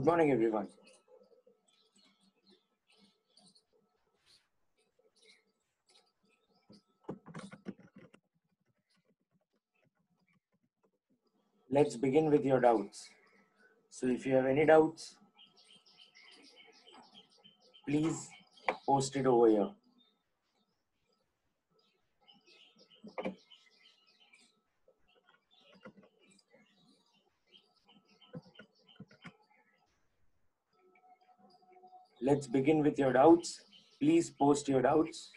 Good morning, everyone. Let's begin with your doubts. So if you have any doubts, please post it over here. Let's begin with your doubts. Please post your doubts.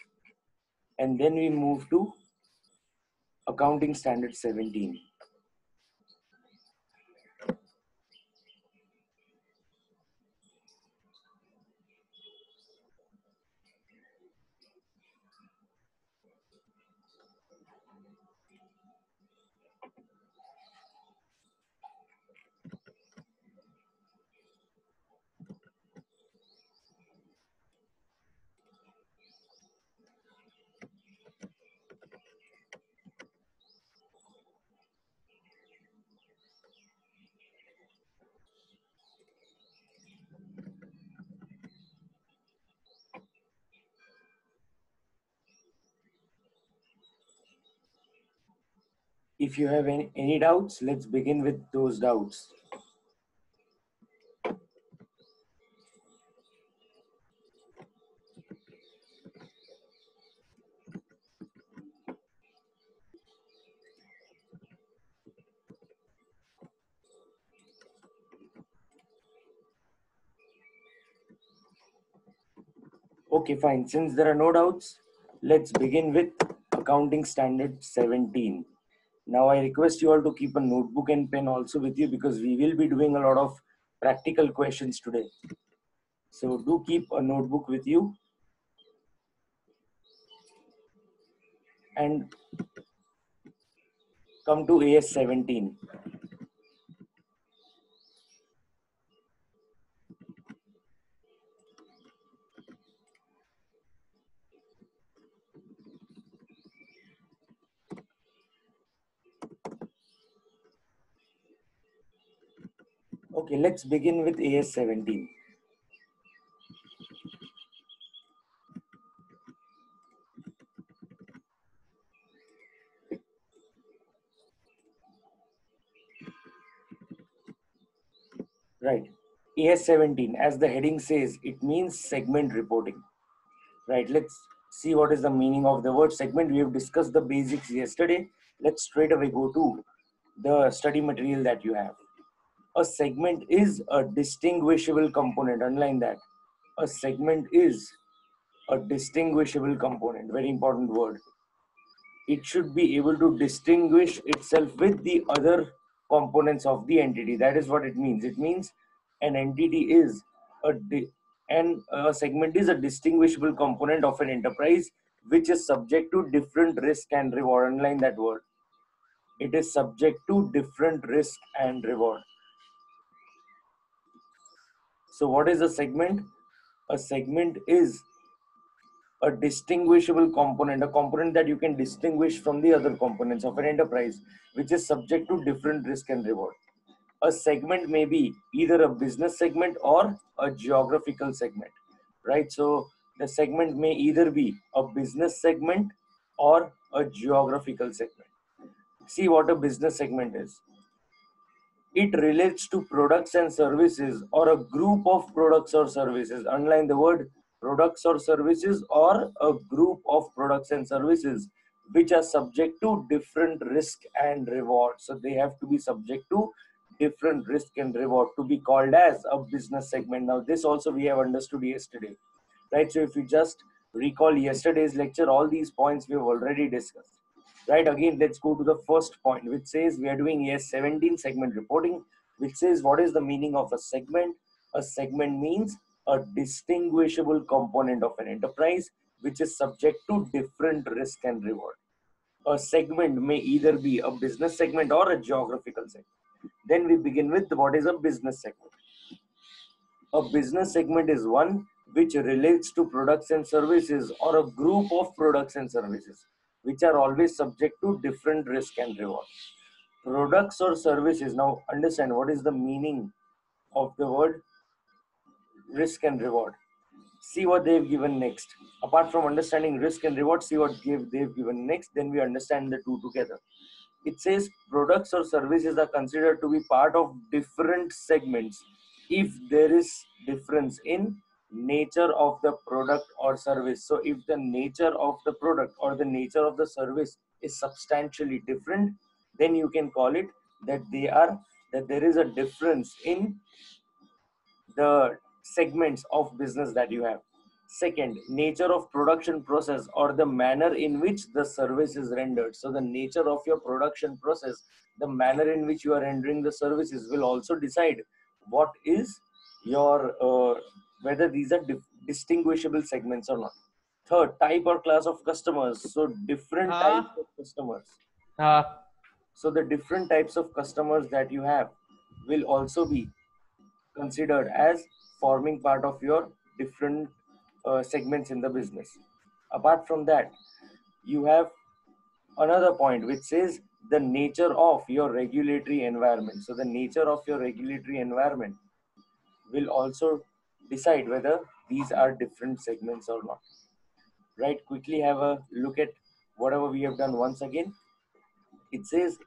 And then we move to Accounting Standard 17. If you have any doubts, let's begin with those doubts. Okay, fine. Since there are no doubts, let's begin with Accounting Standard 17. Now I request you all to keep a notebook and pen also with you because we will be doing a lot of practical questions today. So do keep a notebook with you and come to AS-17. Okay, let's begin with AS-17. Right. AS-17, as the heading says, it means segment reporting. Right. Let's see what is the meaning of the word segment. We have discussed the basics yesterday. Let's straight away go to the study material that you have. A segment is a distinguishable component. Underline that. A segment is a distinguishable component. Very important word. It should be able to distinguish itself with the other components of the entity. That is what it means. It means an entity is a segment is a distinguishable component of an enterprise which is subject to different risk and reward. Underline that word. It is subject to different risk and reward. So what is a segment? A segment is a distinguishable component, a component that you can distinguish from the other components of an enterprise, which is subject to different risk and reward. A segment may be either a business segment or a geographical segment, right? So the segment may either be a business segment or a geographical segment. See what a business segment is. It relates to products and services or a group of products or services. Underline the word products or services or a group of products and services which are subject to different risk and reward. So they have to be subject to different risk and reward to be called as a business segment. Now this also we have understood yesterday, right? So if you just recall yesterday's lecture, all these points we have already discussed. Right, again, let's go to the first point, which says we are doing AS-17 segment reporting, which says what is the meaning of a segment? A segment means a distinguishable component of an enterprise which is subject to different risk and reward. A segment may either be a business segment or a geographical segment. Then we begin with what is a business segment. A business segment is one which relates to products and services or a group of products and services which are always subject to different risk and reward. Products or services, now understand what is the meaning of the word risk and reward. See what they've given next. Apart from understanding risk and reward, see what they've given next. Then we understand the two together. It says products or services are considered to be part of different segments if there is difference in nature of the product or service. So if the nature of the product or the nature of the service is substantially different, then you can call it that there is a difference in the segments of business that you have. Second, nature of production process or the manner in which the service is rendered. So the nature of your production process, the manner in which you are rendering the services will also decide what is your whether these are distinguishable segments or not. Third, type or class of customers. So different types of customers. So the different types of customers that you have will also be considered as forming part of your different segments in the business. Apart from that, you have another point which says the nature of your regulatory environment. So the nature of your regulatory environment will also decide whether these are different segments or not. Right, quickly have a look at whatever we have done once again. It says,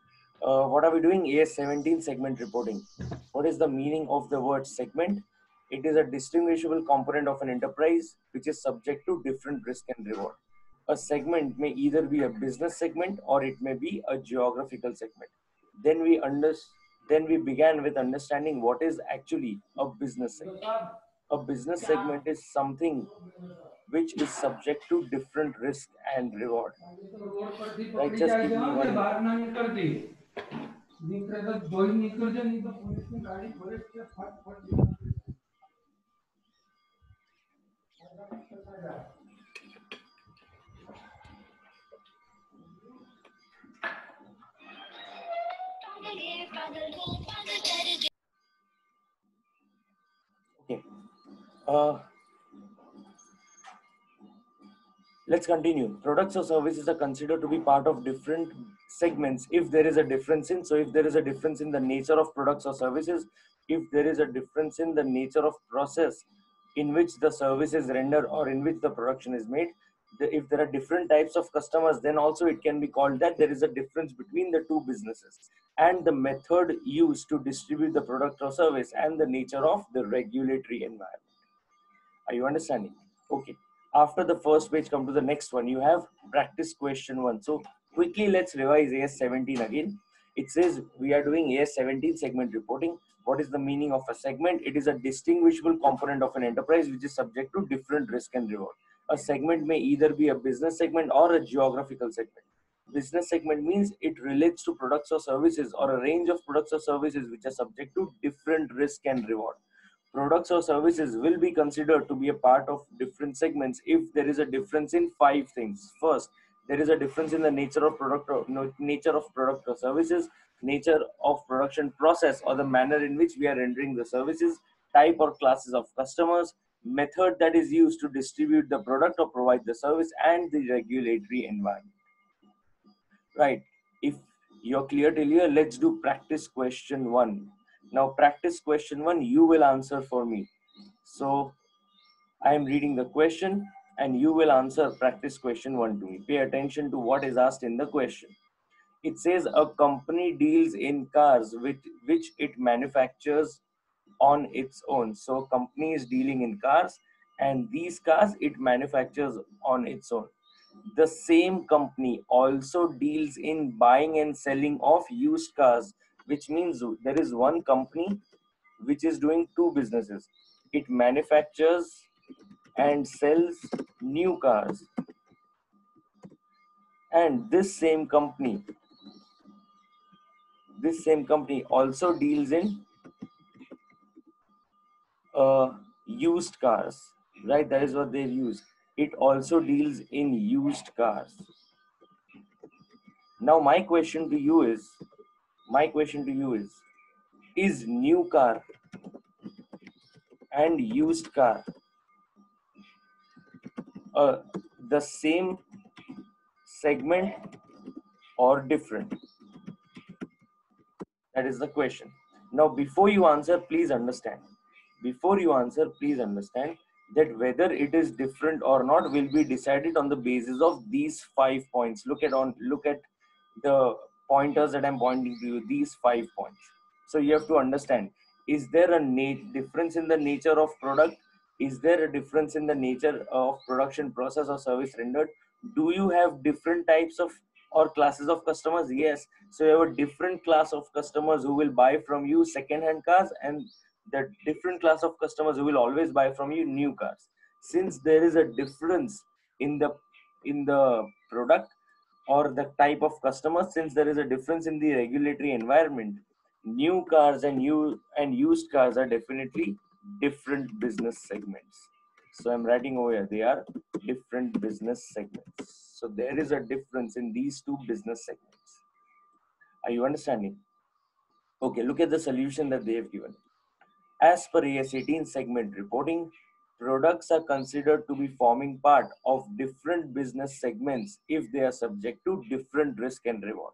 what are we doing? AS-17 segment reporting. What is the meaning of the word segment? It is a distinguishable component of an enterprise which is subject to different risk and reward. A segment may either be a business segment or it may be a geographical segment. Then we began with understanding what is actually a business segment. A business segment is something which is subject to different risk and reward. Right, just give me one minute. Okay. Let's continue. Products or services are considered to be part of different segments if there is a difference in. So if there is a difference in the nature of products or services, if there is a difference in the nature of process in which the service is rendered or in which the production is made, if there are different types of customers, then also it can be called that there is a difference between the two businesses and the method used to distribute the product or service and the nature of the regulatory environment. Are you understanding? Okay. After the first page, come to the next one. You have practice question 1. So quickly, let's revise AS-17 again. It says we are doing AS-17 segment reporting. What is the meaning of a segment? It is a distinguishable component of an enterprise which is subject to different risk and reward. A segment may either be a business segment or a geographical segment. Business segment means it relates to products or services or a range of products or services which are subject to different risk and reward. Products or services will be considered to be a part of different segments if there is a difference in 5 things. First, there is a difference in the nature of product or services, nature of production process or the manner in which we are rendering the services, type or classes of customers, method that is used to distribute the product or provide the service, and the regulatory environment. Right. If you're clear till here, let's do practice question 1. Now, practice question 1, you will answer for me. So, I am reading the question and you will answer practice question 1 to me. Pay attention to what is asked in the question. It says a company deals in cars which it manufactures on its own. So, company is dealing in cars and these cars it manufactures on its own. The same company also deals in buying and selling of used cars, which means there is one company which is doing two businesses. It manufactures and sells new cars, and this same company also deals in used cars, right? That is what they use. It also deals in used cars. Now my question to you is new car and used car the same segment or different? That is the question. Now before you answer, please understand Before you answer, please understand that whether it is different or not will be decided on the basis of these 5 points. Look at the pointers that I'm pointing to you, these 5 points. So you have to understand, is there a difference in the nature of product? Is there a difference in the nature of production process or service rendered? Do you have different types of or classes of customers? Yes. So you have a different class of customers who will buy from you second hand cars, and the different class of customers who will always buy from you new cars. Since there is a difference in the product or the type of customers, since there is a difference in the regulatory environment, new cars and used cars are definitely different business segments. So I'm writing over here, they are different business segments. So there is a difference in these two business segments. Are you understanding? Okay, look at the solution that they have given. As per AS-18 segment reporting, products are considered to be forming part of different business segments if they are subject to different risk and reward.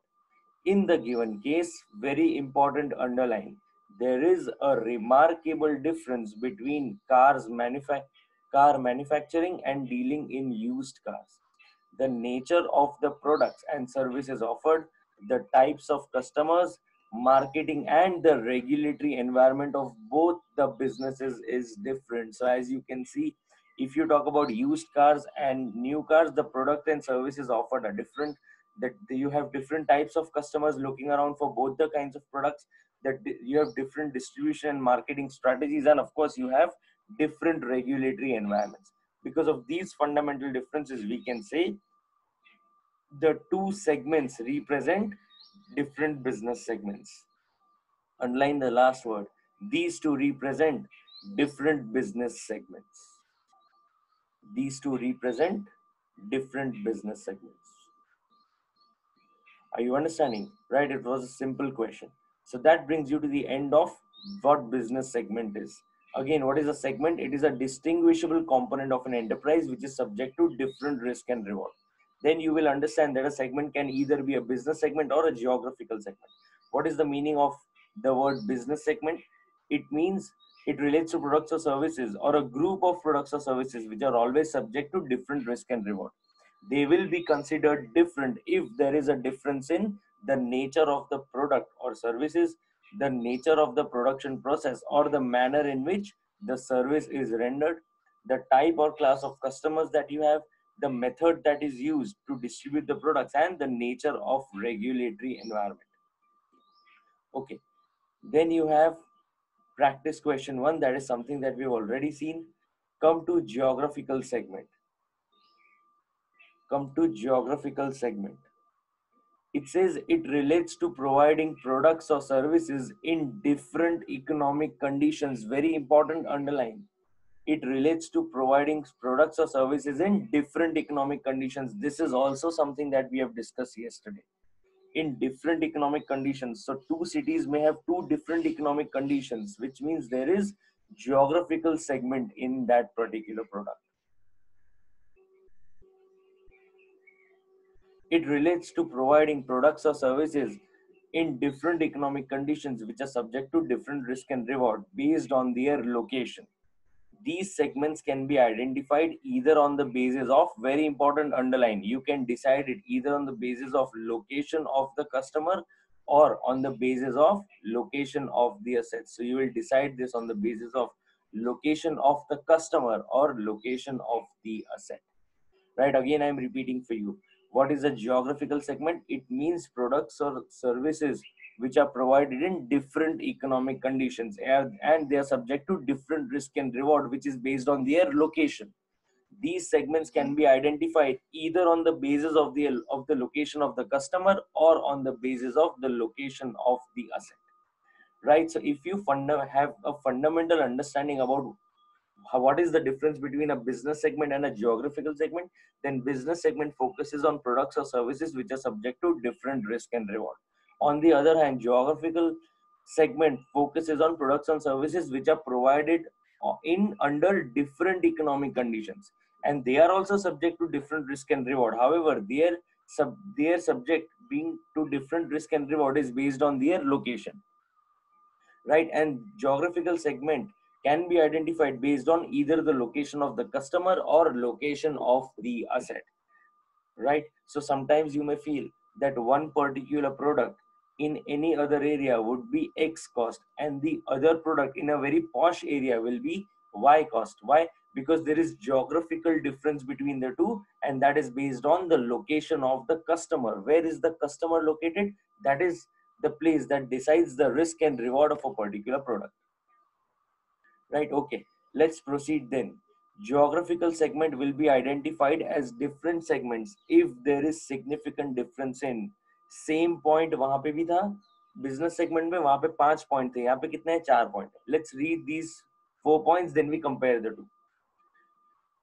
In the given case, very important underline, there is a remarkable difference between car manufacturing and dealing in used cars. The nature of the products and services offered, the types of customers, marketing, and the regulatory environment of both the businesses is different. So as you can see, if you talk about used cars and new cars, the product and services offered are different. That you have different types of customers looking around for both the kinds of products, that you have different distribution and marketing strategies, and of course you have different regulatory environments. Because of these fundamental differences, we can say the two segments represent different business segments. Underline the last word. These two represent different business segments. These two represent different business segments. Are you understanding? Right? It was a simple question. So that brings you to the end of what business segment is. Again, what is a segment? It is a distinguishable component of an enterprise which is subject to different risk and reward. Then you will understand that a segment can either be a business segment or a geographical segment. What is the meaning of the word business segment? It means it relates to products or services or a group of products or services which are always subject to different risk and reward. They will be considered different if there is a difference in the nature of the product or services, the nature of the production process, or the manner in which the service is rendered, the type or class of customers that you have, the method that is used to distribute the products, and the nature of regulatory environment. Okay, then you have practice question 1, that is something that we've already seen. Come to geographical segment. It says it relates to providing products or services in different economic conditions. Very important, underline. It relates to providing products or services in different economic conditions. This is also something that we have discussed yesterday. In different economic conditions. So two cities may have two different economic conditions, which means there is geographical segment in that particular product. It relates to providing products or services in different economic conditions which are subject to different risk and reward based on their location. These segments can be identified either on the basis of, very important underline, you can decide it either on the basis of location of the customer or on the basis of location of the assets. So you will decide this on the basis of location of the customer or location of the asset. Right, again I'm repeating for you. What is a geographical segment? It means products or services which are provided in different economic conditions, and they are subject to different risk and reward, which is based on their location. These segments can be identified either on the basis of the location of the customer or on the basis of the location of the asset. Right, so if you have a fundamental understanding about what is the difference between a business segment and a geographical segment, then business segment focuses on products or services which are subject to different risk and reward. On the other hand, geographical segment focuses on products and services which are provided in under different economic conditions, and they are also subject to different risk and reward. However, their subject being to different risk and reward is based on their location. Right, and geographical segment can be identified based on either the location of the customer or location of the asset, right? So sometimes you may feel that one particular product in any other area would be X cost, and the other product in a very posh area will be Y cost. Why? Because there is geographical difference between the two, and that is based on the location of the customer. Where is the customer located? That is the place that decides the risk and reward of a particular product. Right, okay. Let's proceed then. Geographical segment will be identified as different segments if there is significant difference in same point. वहां पे भी था business segment में, वहां पे 5 point थे, यहाँ पे कितने हैं? 4 point. Let's read these 4 points, then we compare the two.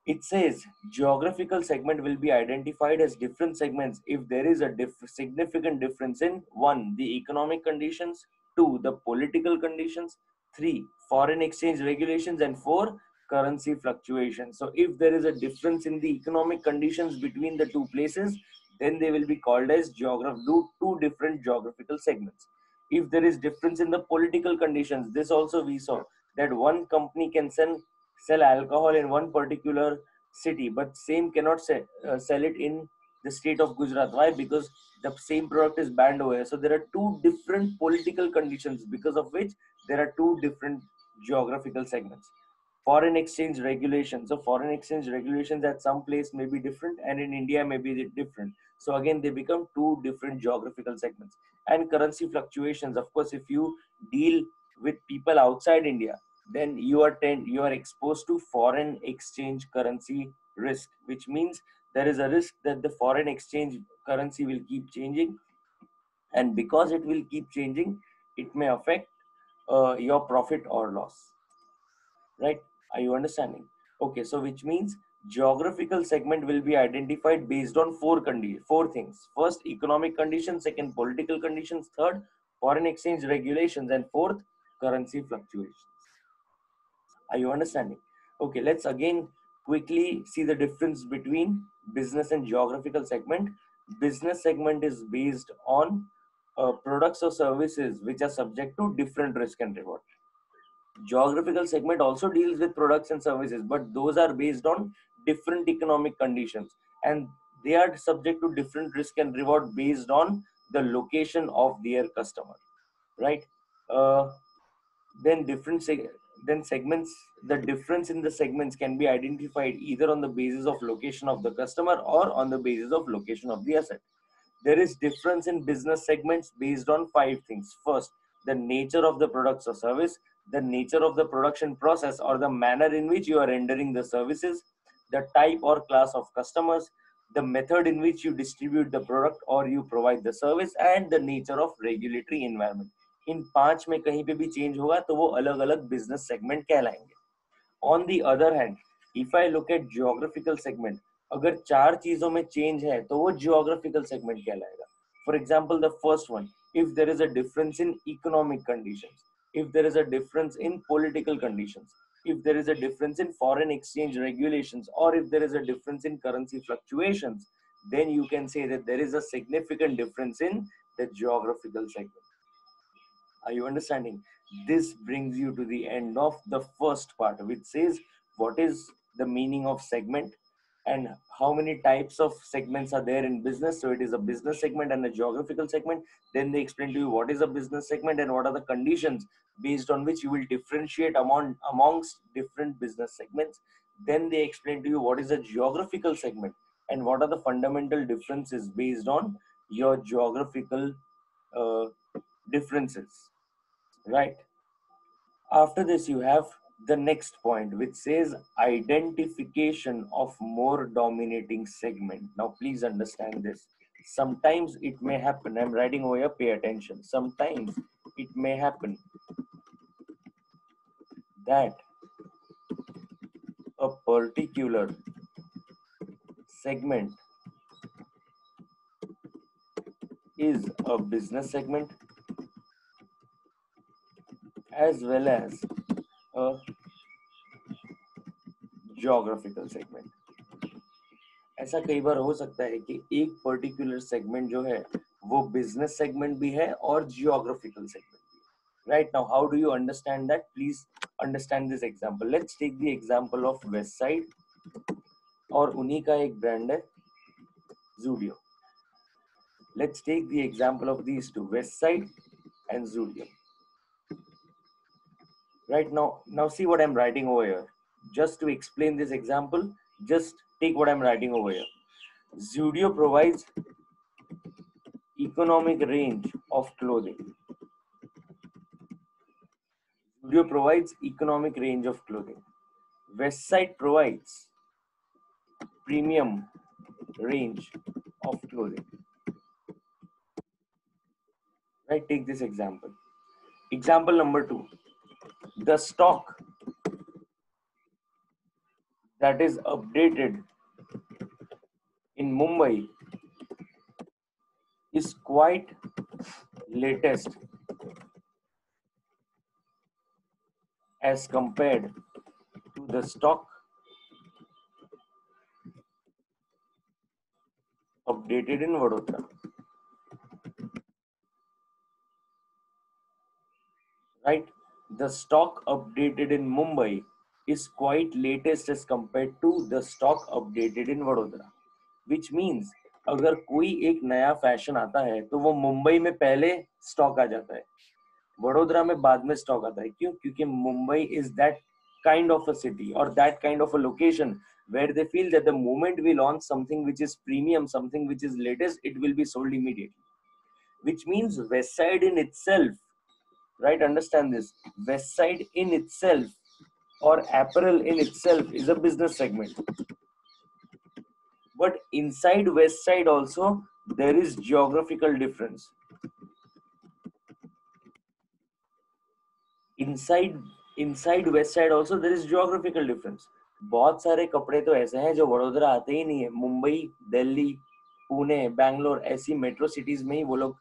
It says geographical segment will be identified as different segments if there is a significant difference in 1. The economic conditions, 2. The political conditions, 3. Foreign exchange regulations, and 4. Currency fluctuations. So if there is a difference in the economic conditions between the two places, then they will be called as two different geographical segments. If there is difference in the political conditions, this also we saw that one company can sell alcohol in one particular city, but same cannot sell it in the state of Gujarat. Why? Because the same product is banned over here. So there are two different political conditions, because of which there are two different geographical segments. Foreign exchange regulations. So foreign exchange regulations at some place may be different, and in India may be different. So again, they become two different geographical segments. And currency fluctuations. Of course, if you deal with people outside India, then you are exposed to foreign exchange currency risk, which means there is a risk that the foreign exchange currency will keep changing, and because it will keep changing, it may affect your profit or loss. Right? Are you understanding? Okay, so which means geographical segment will be identified based on four things. First, economic conditions. Second, political conditions. Third, foreign exchange regulations. And fourth, currency fluctuations. Are you understanding? Okay, let's again quickly see the difference between business and geographical segment. Business segment is based on products or services which are subject to different risk and reward. Geographical segment also deals with products and services, but those are based on different economic conditions, and they are subject to different risk and reward based on the location of their customer, right? Uh, then segments, the difference in the segments can be identified either on the basis of location of the customer or on the basis of location of the asset. There is difference in business segments based on 5 things. First, the nature of the products or service, the nature of the production process or the manner in which you are rendering the services, the type or class of customers, the method in which you distribute the product or you provide the service, and the nature of regulatory environment. इन 5 में कहीं पे भी change होगा तो वो अलग अलग business segment कहलाएंगे. On the other hand, if I look at geographical segment, अगर 4 चीजों में change है तो वो geographical segment कहलाएगा. For example, the first one, if there is a difference in economic conditions, if there is a difference in political conditions, if there is a difference in foreign exchange regulations, or if there is a difference in currency fluctuations, then you can say that there is a significant difference in the geographical segment. Are you understanding? This brings you to the end of the first part, which says what is the meaning of segment and how many types of segments are there in business. So it is a business segment and a geographical segment. Then they explain to you what is a business segment and what are the conditions based on which you will differentiate amongst different business segments. Then they explain to you what is a geographical segment and what are the fundamental differences based on your geographical uh, differences, right? After this, you have the next point, which says identification of more dominating segment. Now, please understand this. Sometimes it may happen, I'm writing over here, pay attention. Sometimes it may happen that a particular segment is a business segment as well as a geographical segment. ऐसा कई बार हो सकता है कि एक particular segment जो है वो बिजनेस सेगमेंट भी है और जियोग्राफिकल सेगमेंट भी है. Right now, how do you understand that? Please understand this example. Let's take the example of West Side और उन्हीं का एक brand है Zudio. Let's take the example of these two, West Side and Zudio. Right now see what I'm writing over here. Just to explain this example, just take what I'm writing over here. Zudio provides economic range of clothing. Zudio provides economic range of clothing. West Side provides premium range of clothing. Right, take this example. Example number 2. The stock that is updated in Mumbai is quite latest as compared to the stock updated in Vadodara. Right? The stock updated in Mumbai is quite latest as compared to the stock updated in Vadodara. Which means अगर कोई एक नया fashion आता है तो वो मुंबई में पहले स्टॉक आ जाता है, वडोदरा में बाद में स्टॉक आता है. क्यों? क्योंकि Mumbai is that kind of a city or that kind of a location where they feel that the moment we launch something which is premium, something which is latest, it will be sold immediately. Which means West Side in itself, right? Understand this. West Side in itself or apparel in itself is a business segment. But inside West Side also there is geographical difference. Inside West Side also there is geographical difference. बहुत सारे कपड़े तो ऐसे हैं जो वडोदरा आते ही नहीं है. मुंबई, दिल्ली, पुणे, बैंगलोर ऐसी मेट्रो सिटीज में ही वो लोग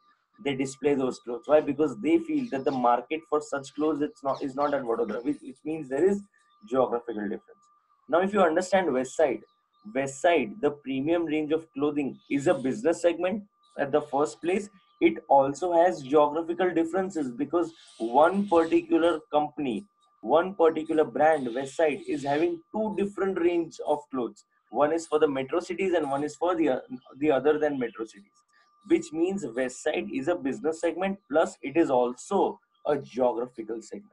they display those clothes. Why? Because they feel that the market for such clothes is not at Vadodara, which means there is geographical difference. Now, if you understand West Side, the premium range of clothing is a business segment at the first place. It also has geographical differences because one particular company, one particular brand, West Side, is having two different range of clothes. One is for the metro cities and one is for the other than metro cities. Which means West Side is a business segment plus it is also a geographical segment.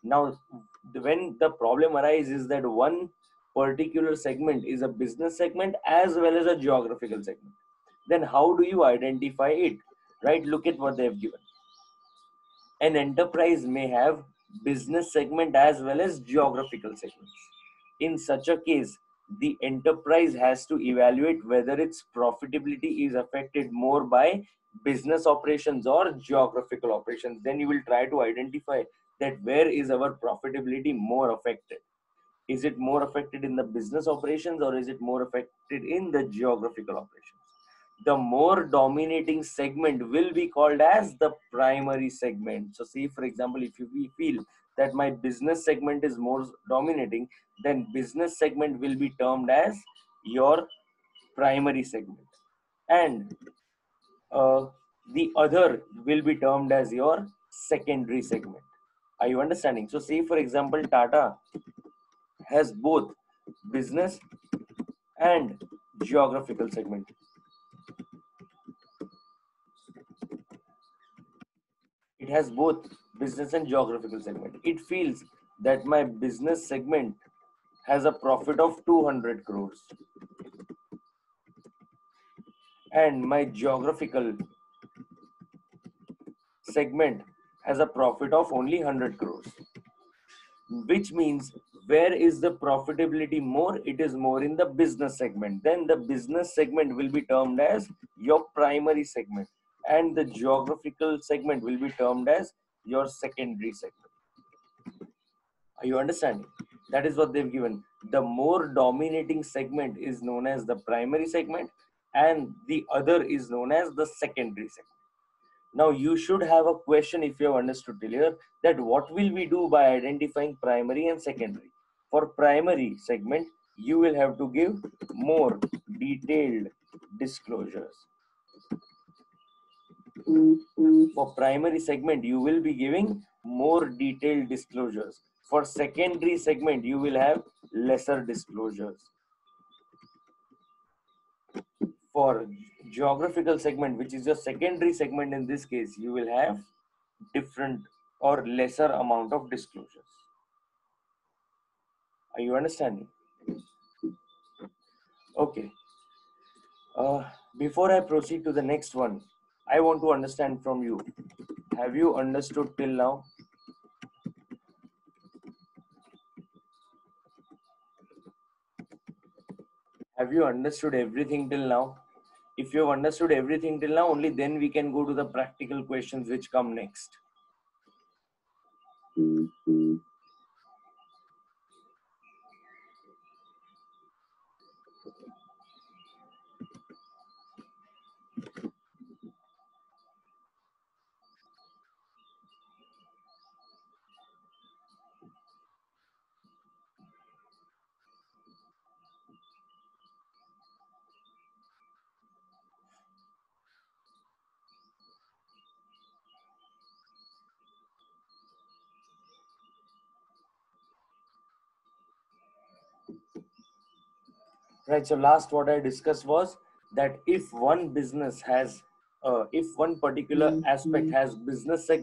Now, when the problem arises is that one particular segment is a business segment as well as a geographical segment, then how do you identify it? Right? Look at what they have given. An enterprise may have business segment as well as geographical segments. In such a case, the enterprise has to evaluate whether its profitability is affected more by business operations or geographical operations. Then you will try to identify that where is our profitability more affected. Is it more affected in the business operations or is it more affected in the geographical operations? The more dominating segment will be called as the primary segment. So say for example, if we feel that my business segment is more dominating, then business segment will be termed as your primary segment, and the other will be termed as your secondary segment. Are you understanding? So say for example, Tata has both business and geographical segment. It has both business and geographical segment. It feels that my business segment has a profit of 200 crores and my geographical segment has a profit of only 100 crores. Which means where is the profitability more? It is more in the business segment. Then the business segment will be termed as your primary segment and the geographical segment will be termed as your secondary segment. Are you understanding? That is what they've given. The more dominating segment is known as the primary segment and the other is known as the secondary segment. Now you should have a question if you have understood till here, that what will we do by identifying primary and secondary. For primary segment, you will have to give more detailed disclosures. For primary segment, you will be giving more detailed disclosures. For secondary segment, you will have lesser disclosures. For geographical segment, which is your secondary segment in this case, you will have different or lesser amount of disclosures. Are you understanding? Okay. Before I proceed to the next one, I want to understand from you. Have you understood till now? Have you understood everything till now? If you have understood everything till now, only then we can go to the practical questions which come next. Right. So last what I discussed was that if one business has, if one particular aspect has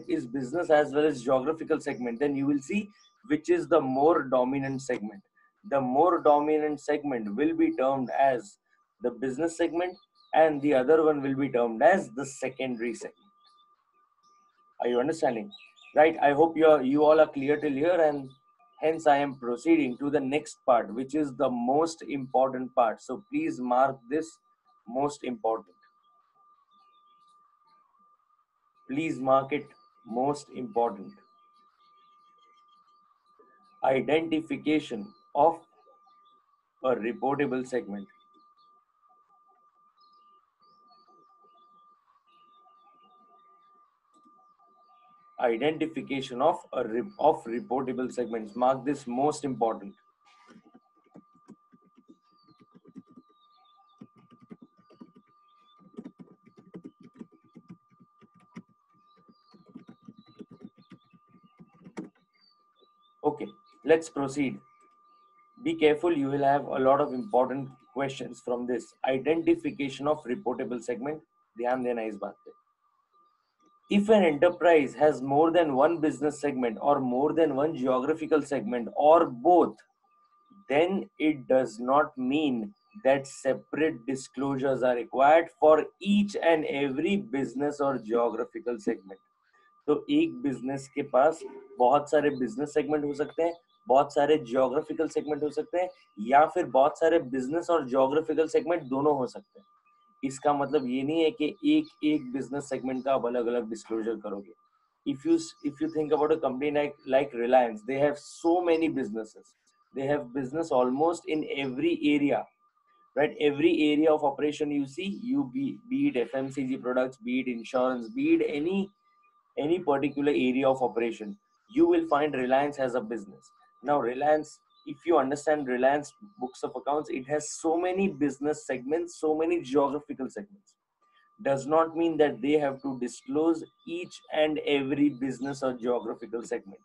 is business as well as geographical segment, then you will see which is the more dominant segment. The more dominant segment will be termed as the business segment, and the other one will be termed as the secondary segment. Are you understanding? Right. I hope you all are clear till here, and hence I am proceeding to the next part, which is the most important part. So please mark this most important. Please mark it most important. Identification of a reportable segment. Identification of reportable segments. Mark this most important. Okay, let's proceed. Be careful, you will have a lot of important questions from this. Identification of reportable segment. ध्यान देना इस बात पे. If an enterprise has more than one business segment or more than one geographical segment or both, then it does not mean that separate disclosures are required for each and every business or geographical segment. तो एक business के पास बहुत सारे business segment हो सकते हैं, बहुत सारे जियोग्राफिकल सेगमेंट हो सकते हैं, या फिर बहुत सारे बिजनेस और जियोग्राफिकल सेगमेंट दोनों हो सकते हैं. इसका मतलब ये नहीं है कि एक एक बिजनेस सेगमेंट का आप अलग अलग डिस्क्लोजर करोगे. If you think about a company like Reliance, they have so many businesses. They have business almost in every area, right? Every area of operation you see, be it FMCG products, be it insurance, be it any particular area of operation, you will find Reliance has a business. Now Reliance, if you understand Reliance books of accounts, it has so many business segments, so many geographical segments. Does not mean that they have to disclose each and every business or geographical segment.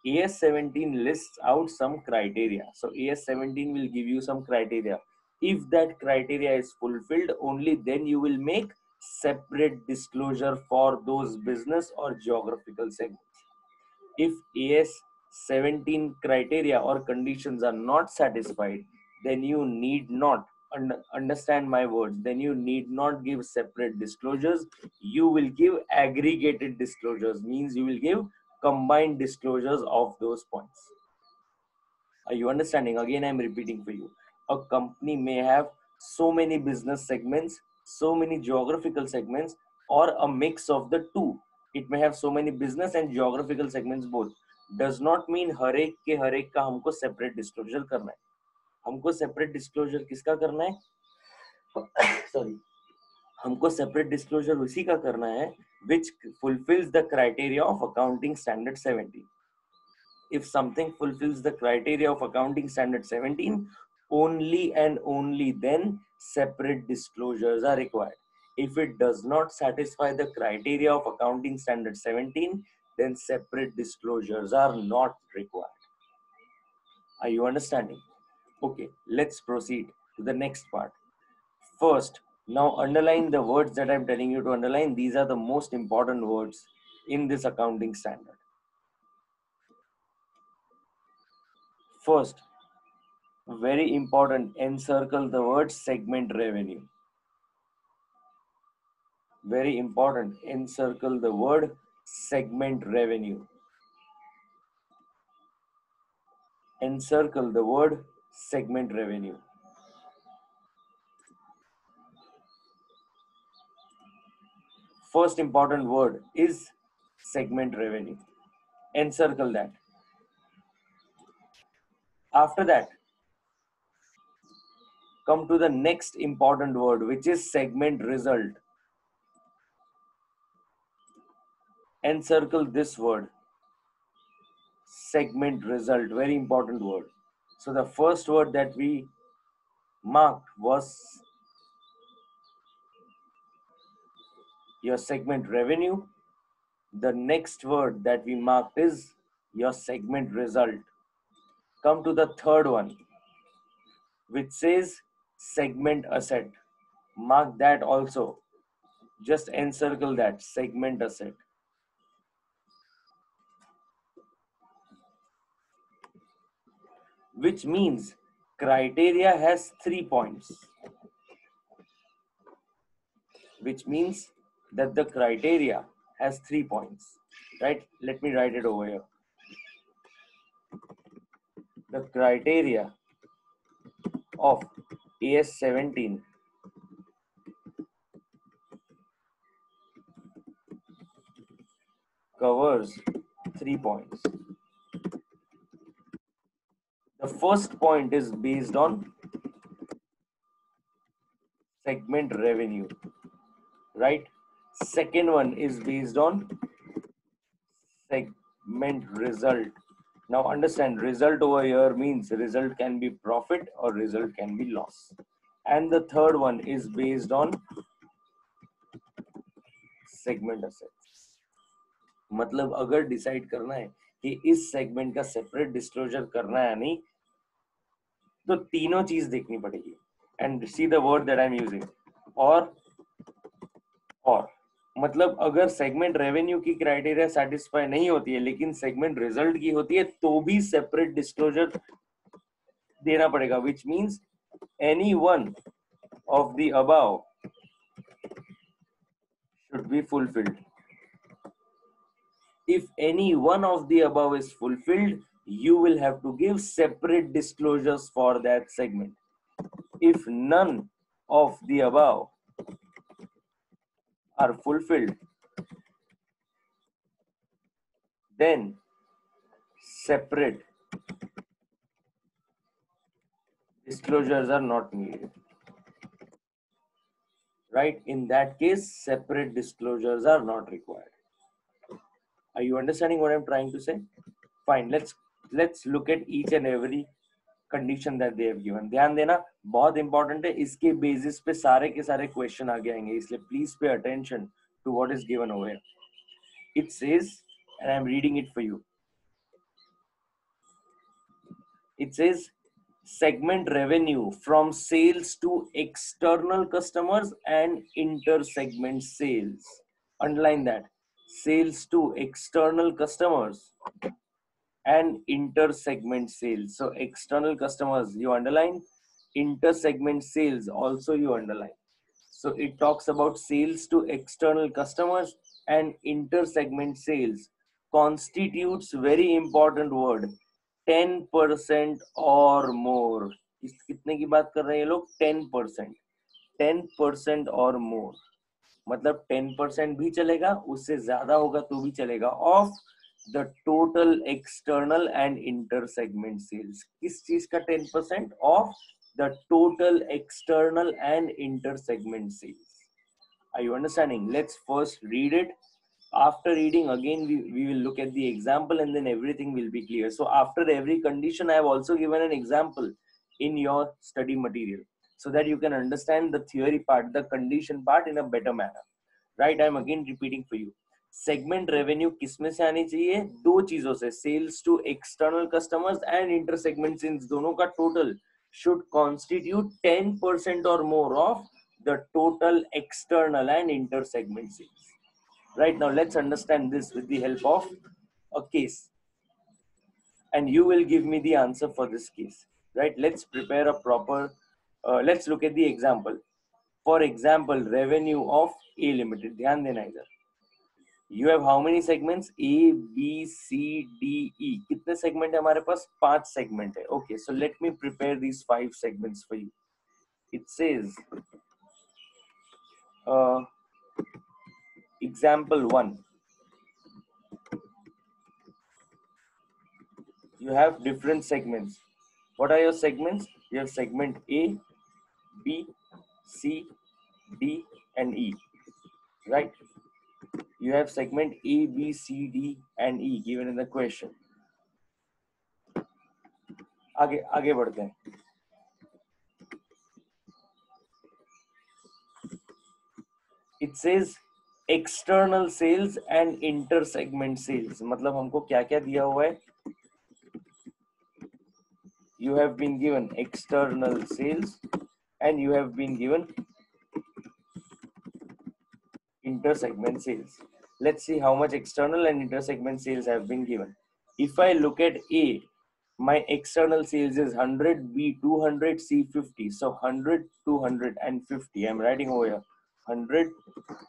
AS-17 lists out some criteria. So AS-17 will give you some criteria. If that criteria is fulfilled, only then you will make separate disclosure for those business or geographical segments. If AS-17 criteria or conditions are not satisfied, then you need not understand my words. Then you need not give separate disclosures. You will give aggregated disclosures, means you will give combined disclosures of those points. Are you understanding? Again, I'm repeating for you. A company may have so many business segments, so many geographical segments, or a mix of the two. It may have so many business and geographical segments both. Does not mean हर एक का हमको separate disclosure करना है. हमको separate disclosure किसका करना है? Sorry. हमको separate disclosure उसी का करना है which fulfills the criteria of accounting standard 17. If something fulfills the criteria of accounting standard 17, only and only then separate disclosures are required. If it does not satisfy the criteria of accounting standard 17, then separate disclosures are not required. Are you understanding? Okay, let's proceed to the next part. First, now underline the words that I'm telling you to underline. These are the most important words in this accounting standard. First, very important, encircle the word segment revenue. Very important, encircle the word segment revenue. Encircle the word segment revenue. First important word is segment revenue. Encircle that. After that, come to the next important word, which is segment result. Encircle this word, segment result, very important word. So the first word that we marked was your segment revenue. The next word that we marked is your segment result. Come to the third one, which says segment asset. Mark that also. Just encircle that, segment asset. Which means criteria has 3 points. Which means that the criteria has 3 points. Right? Let me write it over here. The criteria of AS-17 covers 3 points. The first point is based on segment revenue, right? Second one is based on segment result. Now understand, result over here means result can be profit or result can be loss. And the third one is based on segment assets. मतलब अगर decide करना है कि इस segment का separate disclosure करना है नहीं, तो तीनों चीज देखनी पड़ेगी. And see the word that I am using, और मतलब अगर सेगमेंट रेवेन्यू की क्राइटेरिया सेटिस्फाई नहीं होती है लेकिन सेगमेंट रिजल्ट की होती है तो भी सेपरेट डिस्क्लोजर देना पड़ेगा. Which means any one of the above should be fulfilled. If any one of the above is fulfilled, you will have to give separate disclosures for that segment. If none of the above are fulfilled, then separate disclosures are not needed. Right? In that case, separate disclosures are not required. Are you understanding what I'm trying to say? Fine. Let's look at each and every condition that they have given. ध्यान देना बहुत important है. इसके basis पे सारे के सारे question आगे आएंगे. इसलिए please pay attention to what is given over here. It says, and I'm reading it for you. It says segment revenue from sales to external customers and inter-segment sales. Underline that. Sales to external customers and inter-segment sales. So external customers you underline, inter-segment sales also you underline. So it talks about sales to external customers and inter-segment sales constitutes very important word 10% or more. इस कितने की बात कर रहे हैं ये लोग? 10%. 10% or more. मतलब 10% भी चलेगा, उससे ज्यादा होगा तो भी चलेगा, of the total external and inter segment sales. किस चीज का 10%? Of the total external and inter segment sales. Are you understanding? Let's first read it. After reading again, we will look at the example and then everything will be clear. So after every condition, I have also given an example in your study material so that you can understand the theory part, the condition part in a better manner. Right? I'm again repeating for you. Segment revenue किसमें से आनी चाहिए? दो चीजों से, sales to external customers and inter segment sales, दोनों का total should constitute 10% or more of the total external and inter segment sales. Right, now let's understand this with the help of a case, and you will give me the answer for this case. Right, let's prepare a proper let's look at the example. For example, revenue of A Limited. ध्यान देना इधर. You have how many segments? A, B, C, D, E. कितने segment है हमारे पास? 5 segment है. Okay, so let me prepare these 5 segments for you. It says, example 1. You have different segments. What are your segments? You have segment A, B, C, D, and E. Right? You have segment A, B, C, D, and E given in the question. आगे बढ़ते हैं. It says external sales and inter segment sales. मतलब हमको क्या क्या दिया हुआ है? You have been given external sales and you have been given inter segment sales. Let's see how much external and inter segment sales have been given. If I look at A, my external sales is 100, B 200, C 50. So 100, 200 and 50. I'm writing over here 100,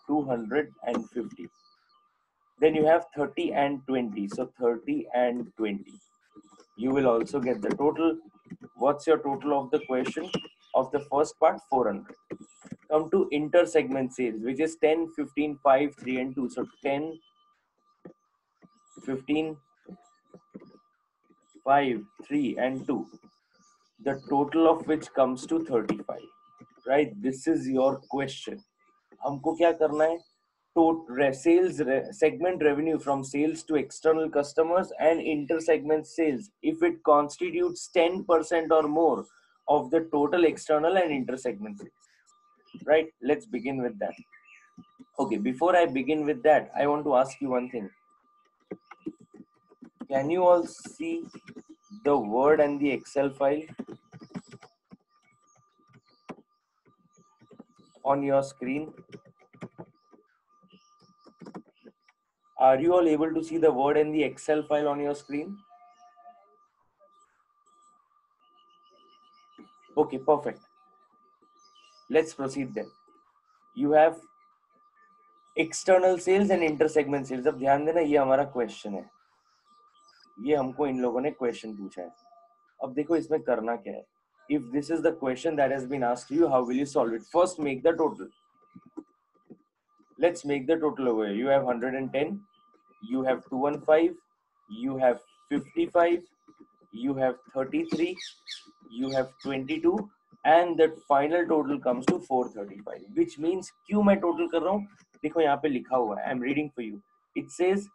200 and 50. Then you have 30 and 20. So 30 and 20. You will also get the total. What's your total of the question? Of the first part, 400. Come to inter segment sales, which is 10, 15, 5, 3 and 2. So 10, 15, 5, 3 and 2. The total of which comes to 35. Right? This is your question. हमको क्या करना है? Sales segment revenue from sales to external customers and inter segment sales, if it constitutes 10% or more of the total external and inter segment sales. Right, let's begin with that. Okay, before I begin with that, I want to ask you one thing. Can you all see the Word and the Excel file on your screen? Are you all able to see the Word and the Excel file on your screen? Okay, perfect. Let's proceed then. You have external sales and inter segment sales. अब ध्यान देना, ये हमारा question है. ये हमको इन लोगों ने क्वेश्चन पूछा है. अब देखो इसमें करना क्या है. If this is the question that has been asked to you, how will you solve it? First, make the total. Let's make the total over here. You have 110, you have 215, you have 55, you have 33, you have 22, and that final total comes to 435. Which means क्यों मैं total कर रहा हूँ? देखो यहाँ पे लिखा हुआ है. I'm reading for you. It says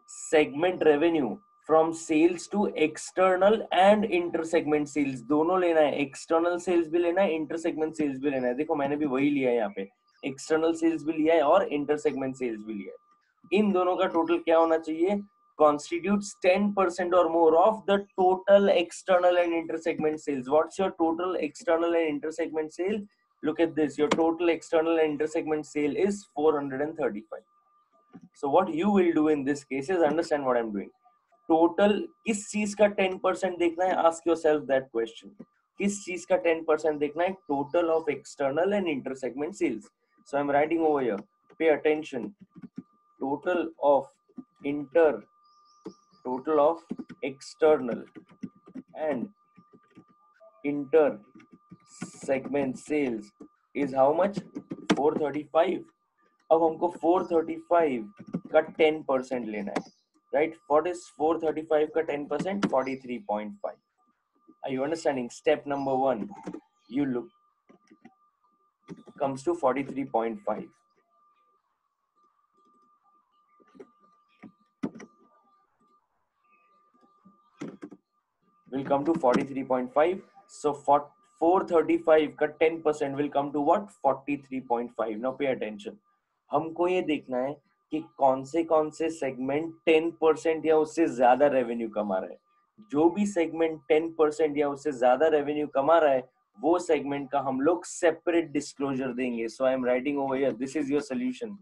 segment revenue from sales to external and inter segment sales. दोनों लेना है. External sales भी लेना है, inter segment sales भी लेना है. देखो मैंने भी वही लिया है यहाँ पे. External sales भी लिया है और inter segment sales भी लिया है. इन दोनों का टोटल क्या होना चाहिए? Constitutes 10% or more of the total external and inter segment sales. What's your total external and inter segment sale? Look at this. Your total external and inter segment sale is 435. So what you will do in this case is understand what I'm doing. Total किस चीज का 10% देखना है? Ask yourself that question. किस चीज का 10% देखना है? Total of external and inter segment sales. So I'm writing over here. Pay attention. Total of external and inter segment sales is how much? 435. अब हमको 435 का 10% लेना है. Right? What is 435 का 10%? 43.5. Are you understanding? Step number 1, you look, comes to 43.5. Will come to 43.5. So 435 का 10% will come to what? 43.5. Now pay attention. हमको ये देखना है कि कौन से सेगमेंट 10% या उससे ज्यादा रेवेन्यू कमा रहा है। जो भी सेगमेंट 10% या उससे ज्यादा रेवेन्यू कमा रहा है वो सेगमेंट का हम लोग सेपरेट डिस्क्लोजर देंगे। So I am writing over here, this is your solution.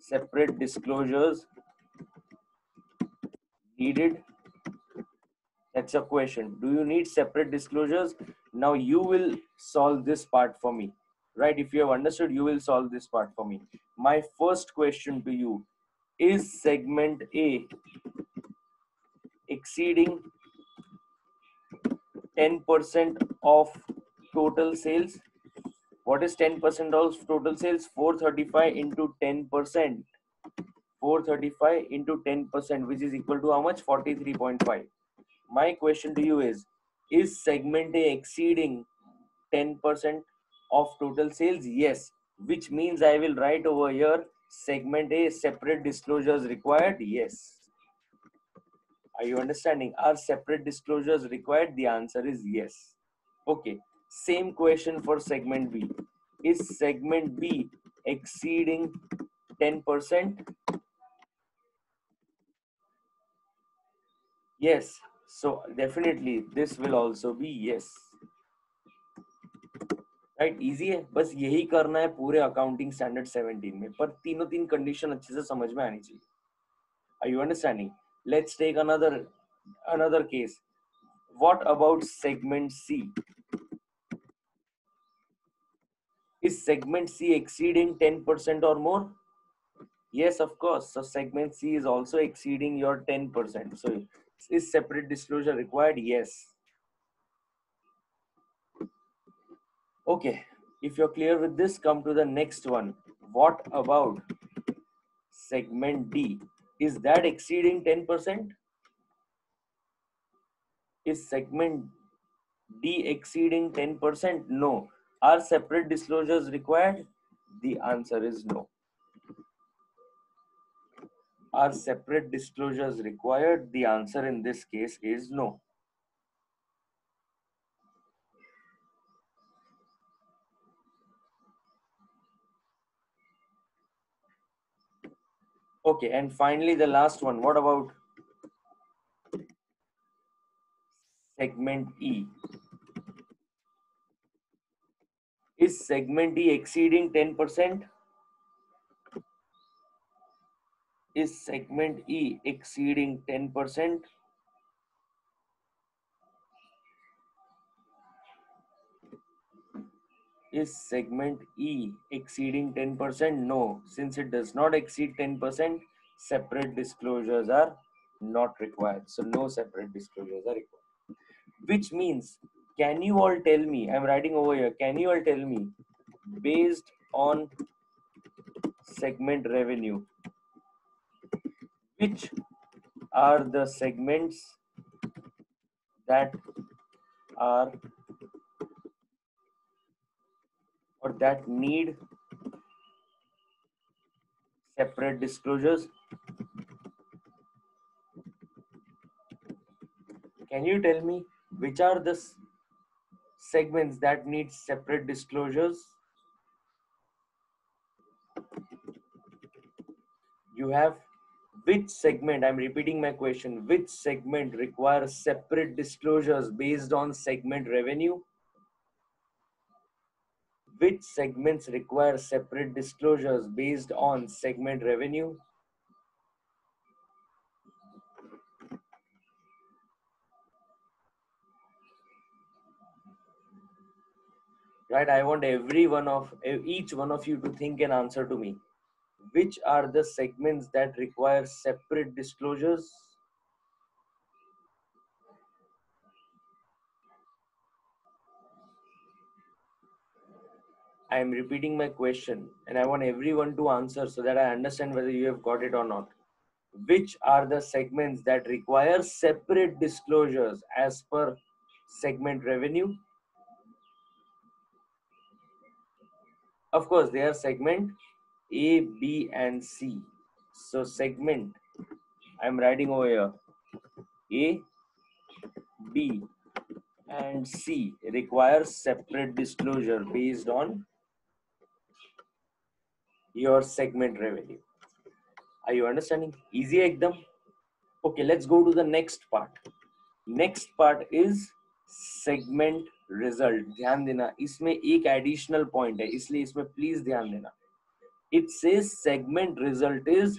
Separate disclosures needed. That's a question. Do you need separate disclosures? Now you will solve this part for me, right? If you have understood, you will solve this part for me. My first question to you is segment A exceeding 10% of total sales? What is 10% of total sales? 435 into 10%. 435 into 10%, which is equal to how much? 43.5. My question to you is segment A exceeding 10% of total sales? Yes, which means I will write over here segment A separate disclosures required. Yes. Are you understanding? Are separate disclosures required? The answer is yes. Okay. Same question for segment B. Is segment B exceeding 10%? Yes. So definitely this will also be yes. Right, easy है, बस यही करना है पूरे accounting standard 17 में, पर तीनों तीन कंडीशन अच्छे से समझ में आनी चाहिए। Are you understanding? Let's take another case. What about segment C? Is segment C exceeding 10% or more? Yes, of course. So segment C is also exceeding your 10%. So is separate disclosure required? Yes. Okay, if you're clear with this, come to the next one. What about segment D? Is that exceeding 10%? Is segment D exceeding 10%? No. Are separate disclosures required? The answer is no. Are separate disclosures required? The answer in this case is no. Okay, and finally the last one. What about segment E? Is segment E exceeding 10%? Is segment E exceeding 10%? Is segment E exceeding 10%? No. Since it does not exceed 10%, separate disclosures are not required. So no separate disclosures are required. Which means, can you all tell me, I'm writing over here, can you all tell me, based on segment revenue, which are the segments that are or that need separate disclosures? Can you tell me which are the segments that need separate disclosures? You have which segment, I'm repeating my question, which segment requires separate disclosures based on segment revenue? Which segments require separate disclosures based on segment revenue? Right, I want each one of you to think and answer to me. Which are the segments that require separate disclosures? I am repeating my question and I want everyone to answer so that I understand whether you have got it or not. Which are the segments that require separate disclosures as per segment revenue? Of course, they are segment A, B, and C. So segment, I'm writing over here, A, B, and C require separate disclosure based on your segment revenue. Are you understanding? Easy ekdam. Okay, let's go to the next part. Next part is segment result. ध्यान देना, इसमें एक additional point है, इसलिए इसमें please ध्यान देना. It says segment result is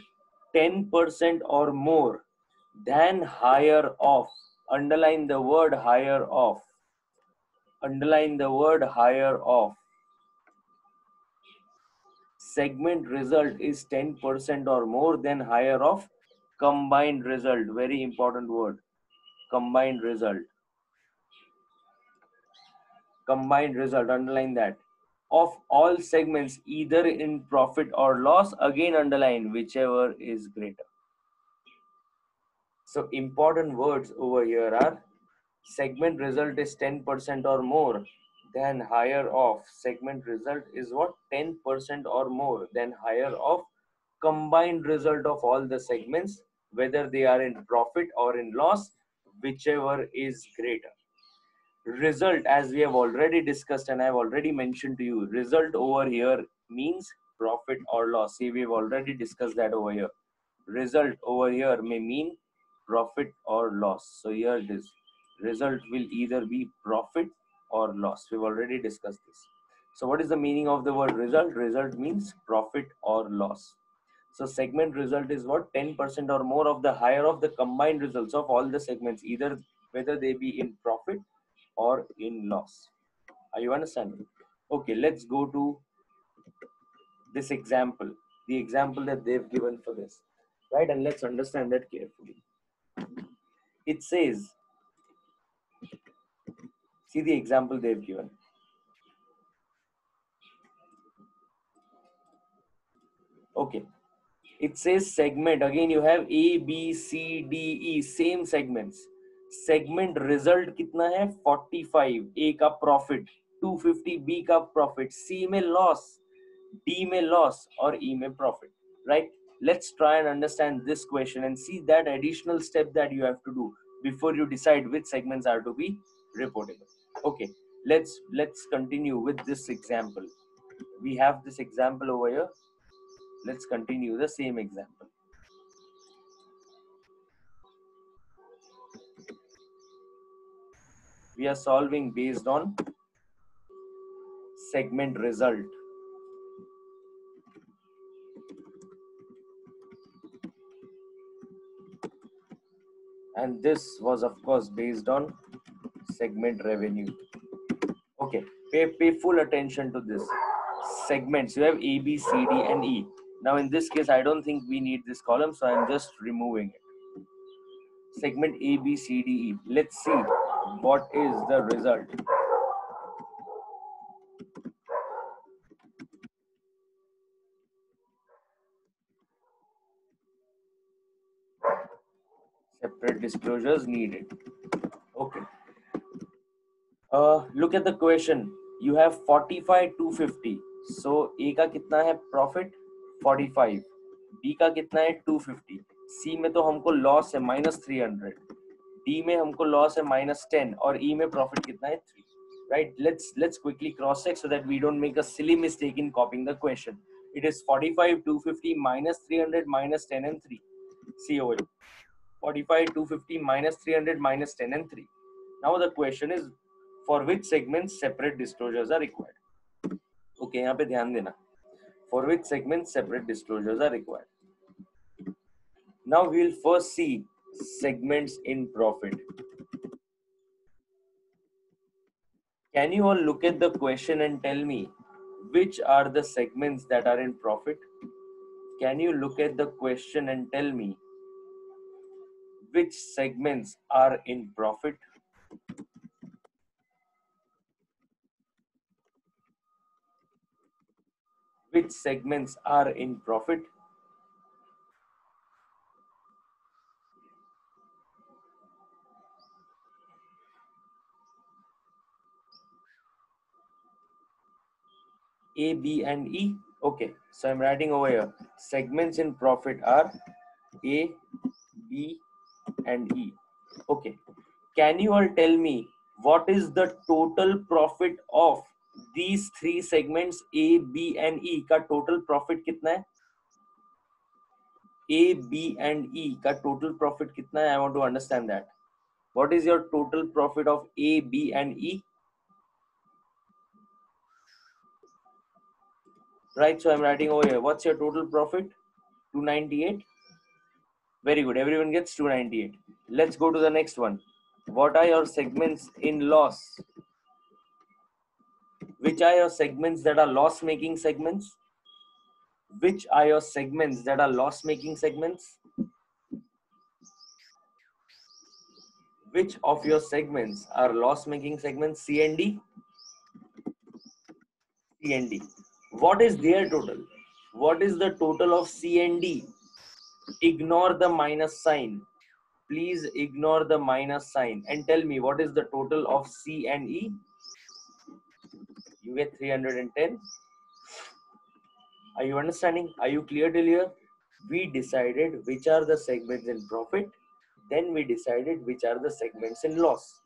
10% or more than higher of. Underline the word higher of. Underline the word higher of. Segment result is 10% or more than higher of combined result. Very important word. Combined result. Combined result, underline that. Of all segments, either in profit or loss, again underline whichever is greater. So important words over here are segment result is 10% or more than higher of. Segment result is what? 10% or more than higher of combined result of all the segments, whether they are in profit or in loss, whichever is greater. Result, as we have already discussed and I have already mentioned to you, result over here means profit or loss. See, we have already discussed that over here. Result over here may mean profit or loss. So here it is. Result will either be profit or loss. We've already discussed this. So what is the meaning of the word result? Result means profit or loss. So segment result is what? 10% or more of the higher of the combined results of all the segments, either whether they be in profit or in loss. Are you understanding? Okay, let's go to this example, the example that they've given for this, right? And let's understand that carefully. It says, see the example they've given. Okay, it says segment. Again, you have A, B, C, D, E, same segments. Segment result कितना है? 45. A का profit, 250. B का profit, C में loss, D में loss और E में profit, right? Let's try and understand this question and see that additional step that you have to do before you decide which segments are to be reportable. Okay, let's continue with this example. We have this example over here. Let's continue the same example. We are solving based on segment result. And this was of course based on segment revenue. Okay, pay full attention to this. Segments, you have A, B, C, D and E. Now in this case, I don't think we need this column, so I'm just removing it. Segment A, B, C, D, E. Let's see what is the result. Separate disclosures needed. Okay. Look at the question. You have 45, 250. So A का कितना है profit? 45. B का कितना है? 250. C में तो हमको loss है -300. D में हमको loss है -10 और E में profit कितना है? 3. Right? Let's quickly cross check so that we don't make a silly mistake in copying the question. It is 45, 250 -300 -10 and 3. See over here. 45, 250 -300 -10 and 3. Now the question is, for which segments separate disclosures are required? Okay, यहाँ पे ध्यान देना. For which segments separate disclosures are required? Now we will first see segments in profit. Can you all look at the question and tell me which are the segments that are in profit? Can you look at the question and tell me which segments are in profit? Which segments are in profit? A, B and E. Okay, so I'm writing over here. Segments in profit are A, B and E. Okay, can you all tell me what is the total profit of these three segments A, B and E का total profit कितना है? A, B and E का total profit कितना है? I want to understand that. What is your total profit of A, B and E? Right, so I'm writing over here. What's your total profit? 298. Very good. Everyone gets 298. Let's go to the next one. What are your segments in loss? Which are your segments that are loss-making segments? Which are your segments that are loss-making segments? Which of your segments are loss-making segments? C and D? C and D. What is their total? What is the total of C and D? Ignore the minus sign. Please ignore the minus sign and tell me what is the total of C and E? You get 310. Are you understanding? Are you clear till here? We decided which are the segments in profit. Then we decided which are the segments in loss.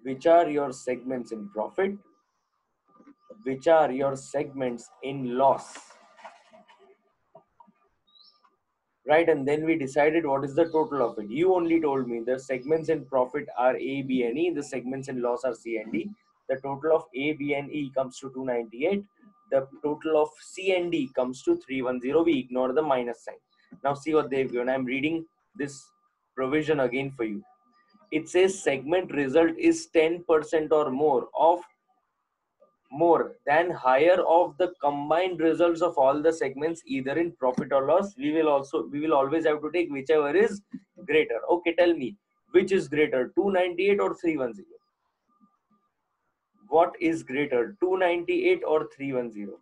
Which are your segments in profit? Which are your segments in loss? Right, and then we decided what is the total of it. You only told me the segments in profit are A, B and E. The segments in loss are C and D. The total of A, B and E comes to 298. The total of C and D comes to 310. We ignore the minus sign. Now see what they've given. I'm reading this provision again for you. It says segment result is 10% or more than higher of the combined results of all the segments, either in profit or loss. We will always have to take whichever is greater. Okay, tell me which is greater, 298 or 310? What is greater, 298 or 310?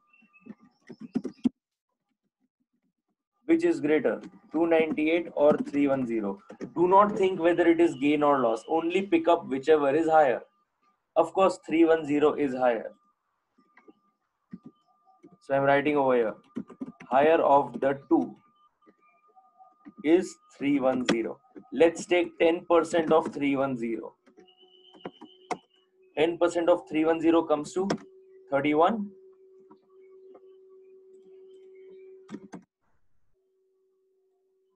Which is greater, 298 or 310? Do not think whether it is gain or loss. Only pick up whichever is higher. Of course, 310 is higher. So I'm writing over here, higher of the two is 310. Let's take 10% of 310. 10% of 310 comes to 31.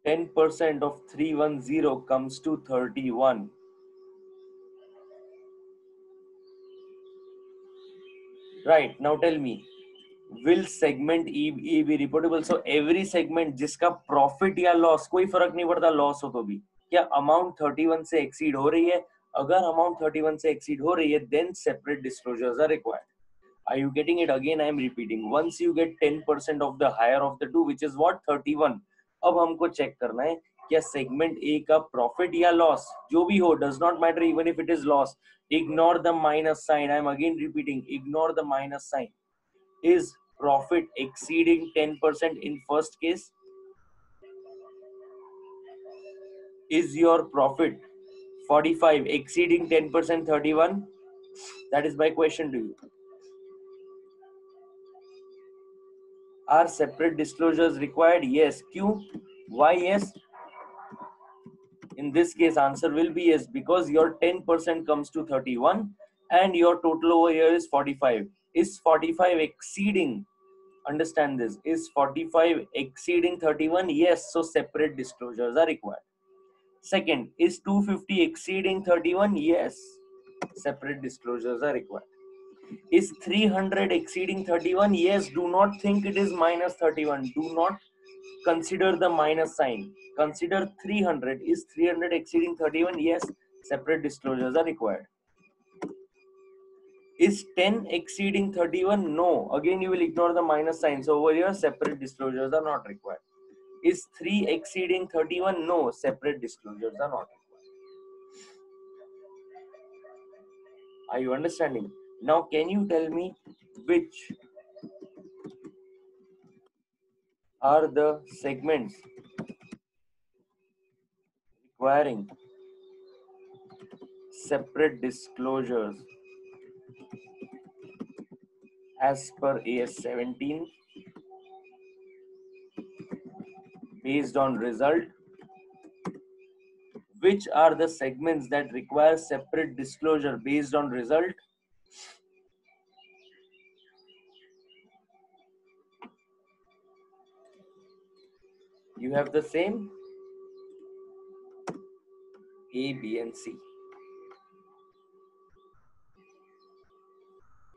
10% of 310 comes to 31. Right, now tell me, will segment E be reportable? So every segment जिसका profit या loss, कोई फर्क नहीं पड़ता loss हो तो भी, क्या amount 31 से exceed हो रही है? अगर amount 31 से exceed हो रही है, then separate disclosures are required. Are you getting it? Again I am repeating. Once you get 10% of the higher of the two, which is what, 31. अब हमको check करना है क्या segment A का profit या loss, जो भी हो, does not matter even if it is loss. Ignore the minus sign. I am again repeating. Ignore the minus sign. Is profit exceeding 10% in first case? Is your profit 45 exceeding 10%, 31? That is my question to you. Are separate disclosures required? Yes. Q? Why yes? In this case, answer will be yes, because your 10% comes to 31 and your total over here is 45. Is 45 exceeding? Understand this. Is 45 exceeding 31? Yes. So separate disclosures are required. Second, is 250 exceeding 31? Yes. Separate disclosures are required. Is 300 exceeding 31? Yes. Do not think it is minus 31. Do not consider the minus sign. Consider 300. Is 300 exceeding 31? Yes. Separate disclosures are required. Is 10 exceeding 31? No. Again, you will ignore the minus sign. So over here, separate disclosures are not required. Is 3 exceeding 31? No. Separate disclosures are not required. Are you understanding? Now, can you tell me which are the segments requiring separate disclosures as per AS-17 based on result, Which are the segments that require separate disclosure based on result? You have the same A, B, and C.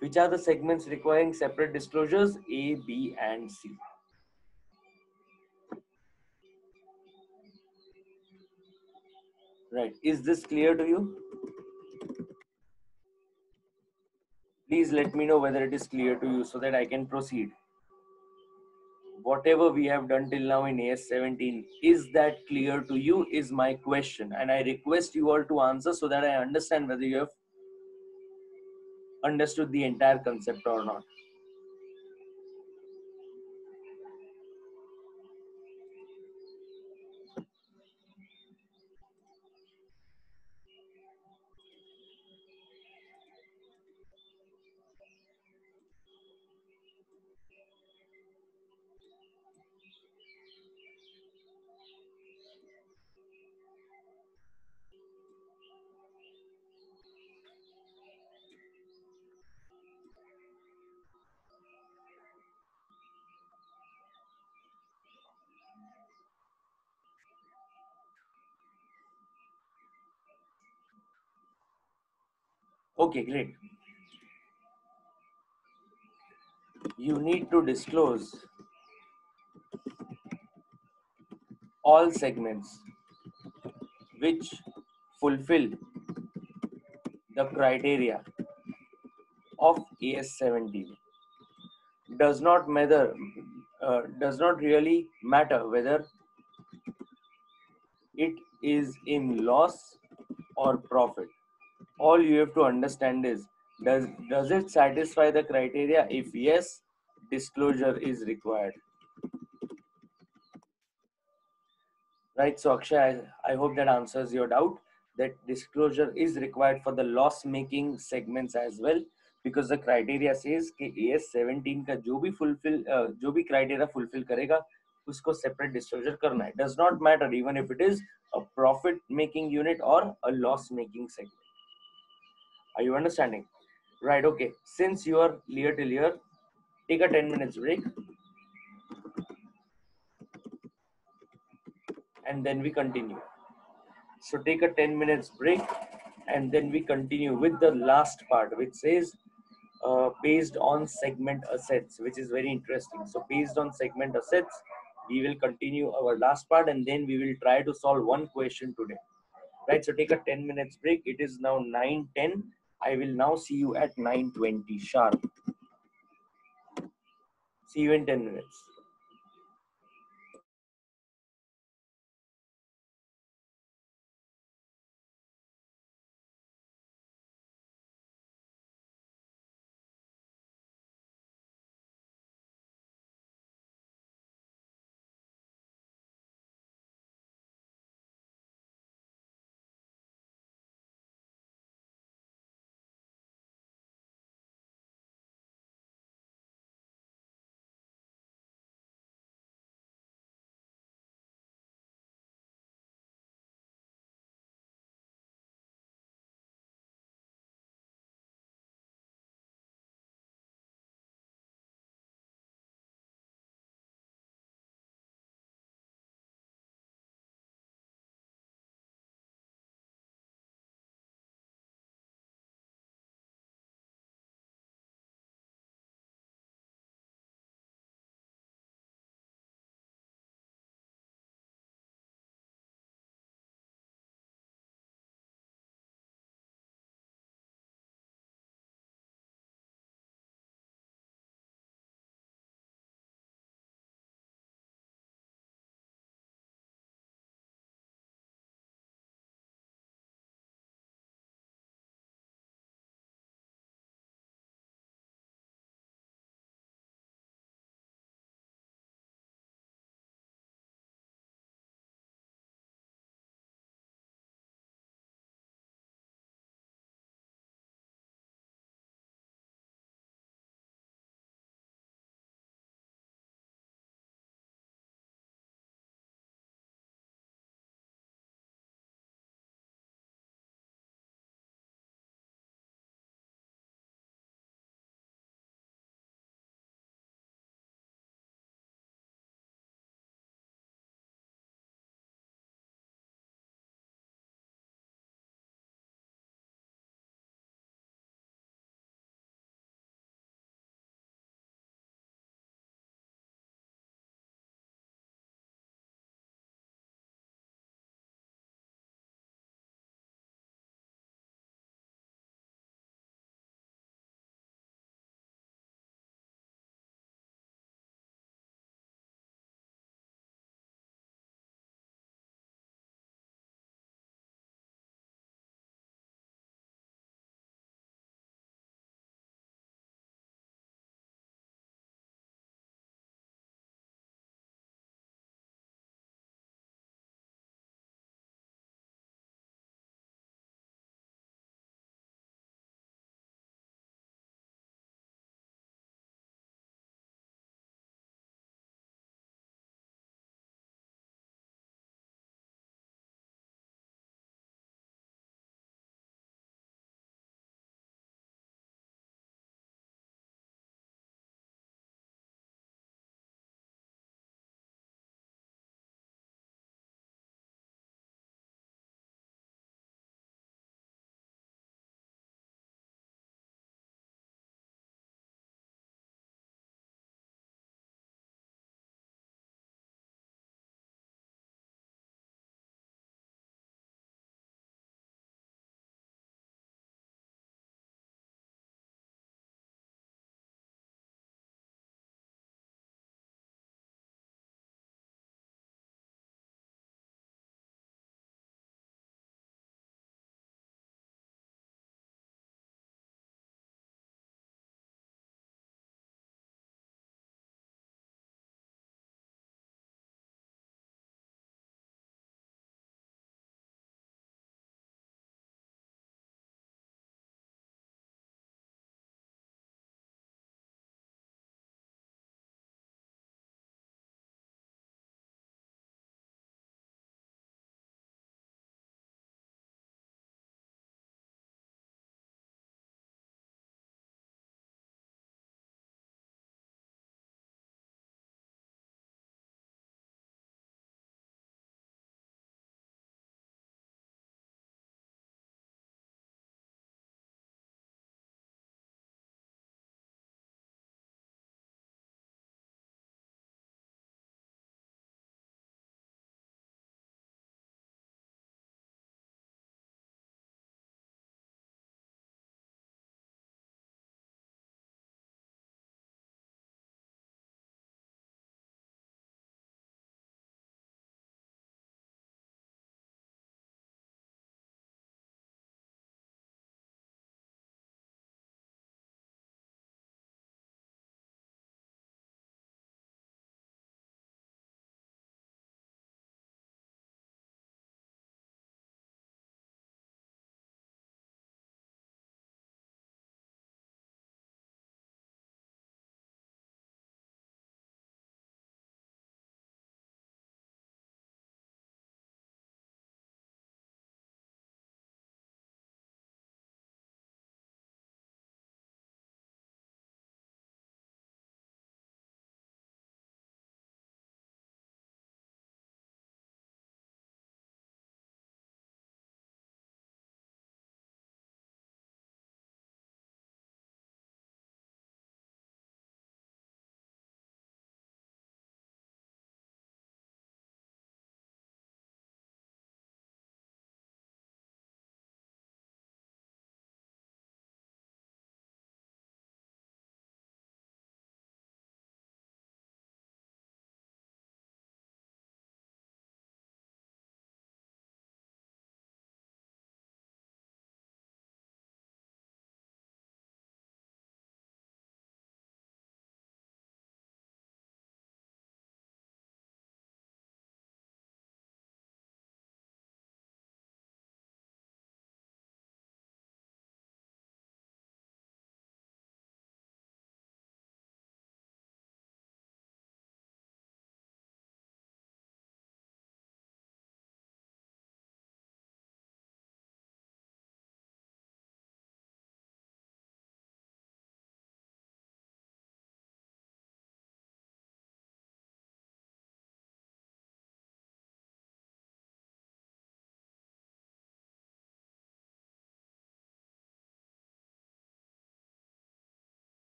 Which are the segments requiring separate disclosures? A, B, and C. Right. Is this clear to you? Please let me know whether it is clear to you so that I can proceed. Whatever we have done till now in AS-17, is that clear to you is my question. And I request you all to answer so that I understand whether you have understood the entire concept or not. Okay, great. You need to disclose all segments which fulfill the criteria of AS-17. Does not really matter whether it is in loss or profit. All you have to understand is, does it satisfy the criteria? If yes, disclosure is required. Right? So Akshay, I hope that answers your doubt that disclosure is required for the loss making segments as well, because the criteria says कि AS-17 का जो भी criteria fulfill करेगा उसको separate disclosure करना है. Does not matter even if it is a profit making unit or a loss making segment. Are you understanding? Right, okay. Since you are clear till here, take a 10 minutes break and then we continue. So take a 10 minutes break and then we continue with the last part, which says based on segment assets, which is very interesting. So based on segment assets, we will continue our last part and then we will try to solve one question today. Right, so take a 10 minutes break. It is now 9:10. I will now see you at 9:20 sharp. See you in 10 minutes.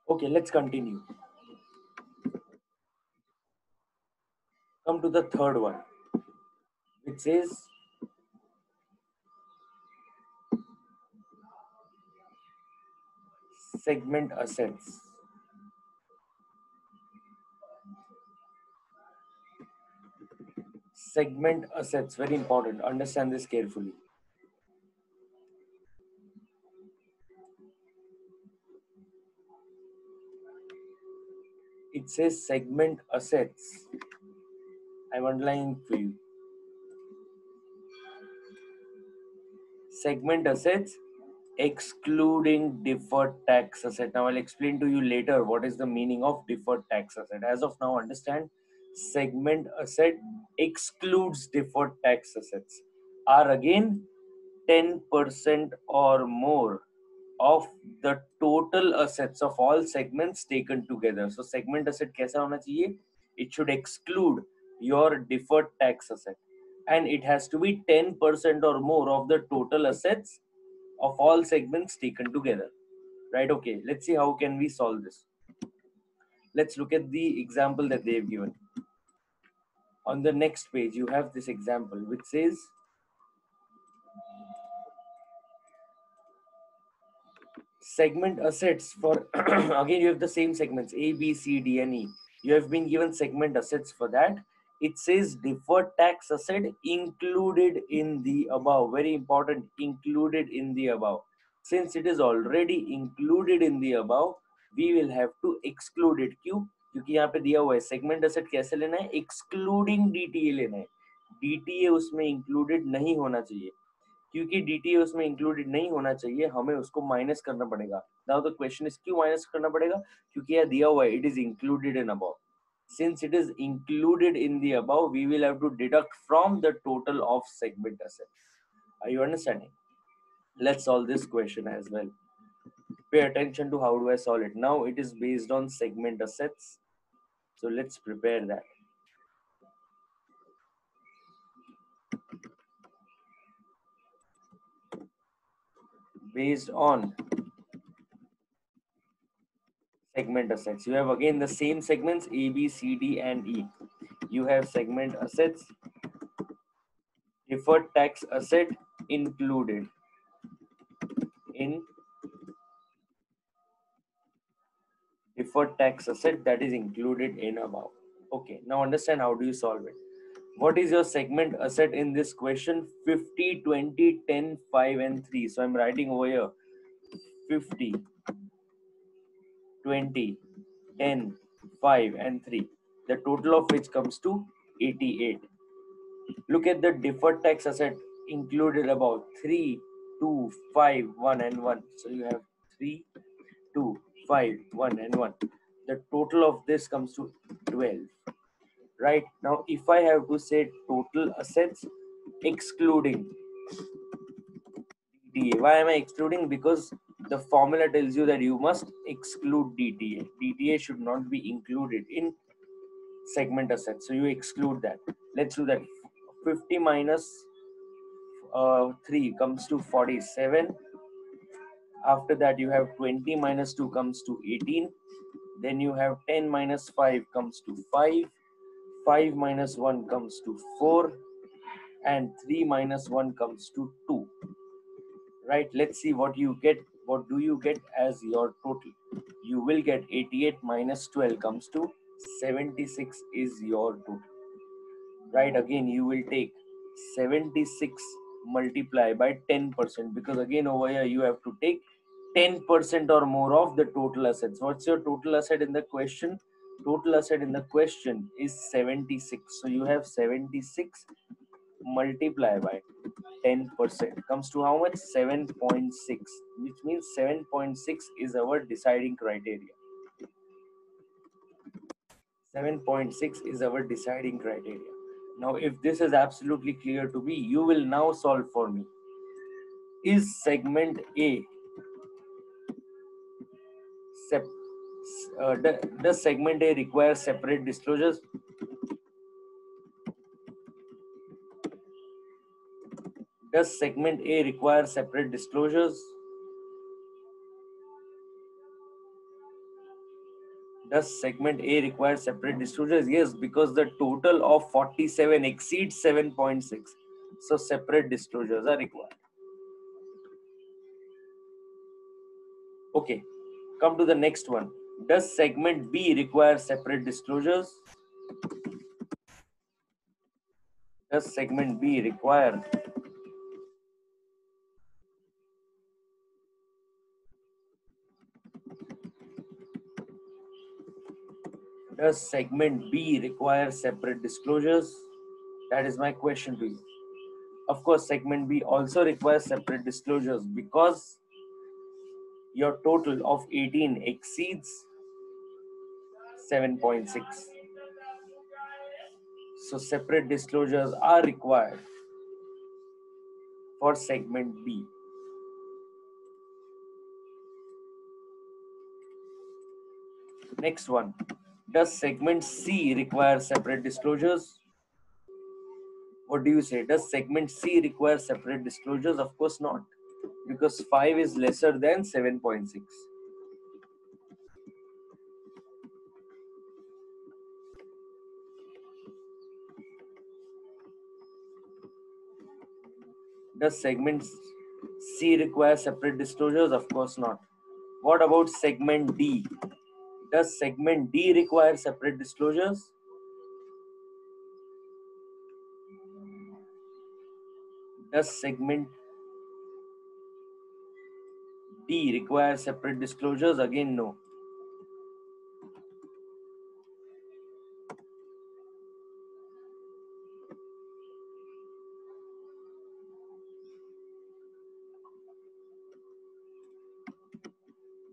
Okay, let's continue. Come to the third one, which says segment assets. Segment assets, very important. Understand this carefully. It says segment assets. I'm underlining for you. Segment assets excluding deferred tax asset. Now I'll explain to you later what is the meaning of deferred tax asset. As of now, understand segment asset excludes deferred tax assets are again 10% or more of the total assets of all segments taken together. So segment asset कैसा होना चाहिए? It should exclude your deferred tax asset and it has to be 10% or more of the total assets of all segments taken together. Right? Okay, let's see how can we solve this. Let's look at the example that they've given. On the next page, you have this example which says segment assets for again you have the same segments A, B, C, D, and E. You have been given segment assets for that. It says deferred tax asset included in the above. Very important, included in the above. Since it is already included in the above, we will have to exclude it. क्यों? क्योंकि यहाँ पे दिया हुआ है segment asset कैसे लेना है? Excluding DTA लेना है. DTA उसमें included नहीं होना चाहिए. क्योंकि DTA उसमें इंक्लूडेड नहीं होना चाहिए, हमें उसको माइनस करना पड़ेगा. नाउ द क्वेश्चन इज क्यों माइनस करना पड़ेगा? क्योंकि यह दिया हुआ है it is included in above. Since it is included in the above, we will have to deduct from the total of segment assets. Are you understanding? Let's solve this question as well. Pay attention to how do I solve it. Now it is based on segment assets. So let's prepare that. Based on segment assets. You have again the same segments A, B, C, D, and E. You have segment assets, deferred tax asset included in deferred tax asset that is included in above. Okay, now understand how do you solve it. What is your segment asset in this question? 50, 20, 10, 5, and 3. So I'm writing over here 50, 20, 10, 5, and 3. The total of which comes to 88. Look at the deferred tax asset included above 3, 2, 5, 1, and 1. So you have 3, 2, 5, 1, and 1. The total of this comes to 12. Right now, if I have to say total assets excluding DTA, why am I excluding? Because the formula tells you that you must exclude DTA. DTA should not be included in segment assets. So you exclude that. Let's do that. 50 minus 3 comes to 47. After that you have 20 minus 2 comes to 18. Then you have 10 minus 5 comes to 5. 5 minus 1 comes to 4. And 3 minus 1 comes to 2. Right, let's see what you get. What do you get as your total? You will get 88 minus 12 comes to 76 is your total. Right, again you will take 76 multiply by 10%, because again over here you have to take 10% or more of the total assets. What's your total asset in the question? Total asset in the question is 76. So you have 76 multiply by 10% comes to how much? 7.6, which means 7.6 is our deciding criteria. 7.6 is our deciding criteria. Now, if this is absolutely clear to me, you will now solve for me. Is segment A does segment A require separate disclosures? Does segment A require separate disclosures? Does segment A require separate disclosures? Yes, because the total of 47 exceeds 7.6. So separate disclosures are required. Okay, come to the next one. Does segment B require separate disclosures? Does segment B require Does segment B require separate disclosures? That is my question to you. Of course, segment B also requires separate disclosures because your total of 18 exceeds 7.6. So separate disclosures are required for segment B. Next one. Does segment C require separate disclosures? What do you say? Does segment C require separate disclosures? Of course not, because 5 is lesser than 7.6. Does segment C require separate disclosures? Of course not. What about segment D? Does segment D require separate disclosures? Does segment D require separate disclosures? Again, no.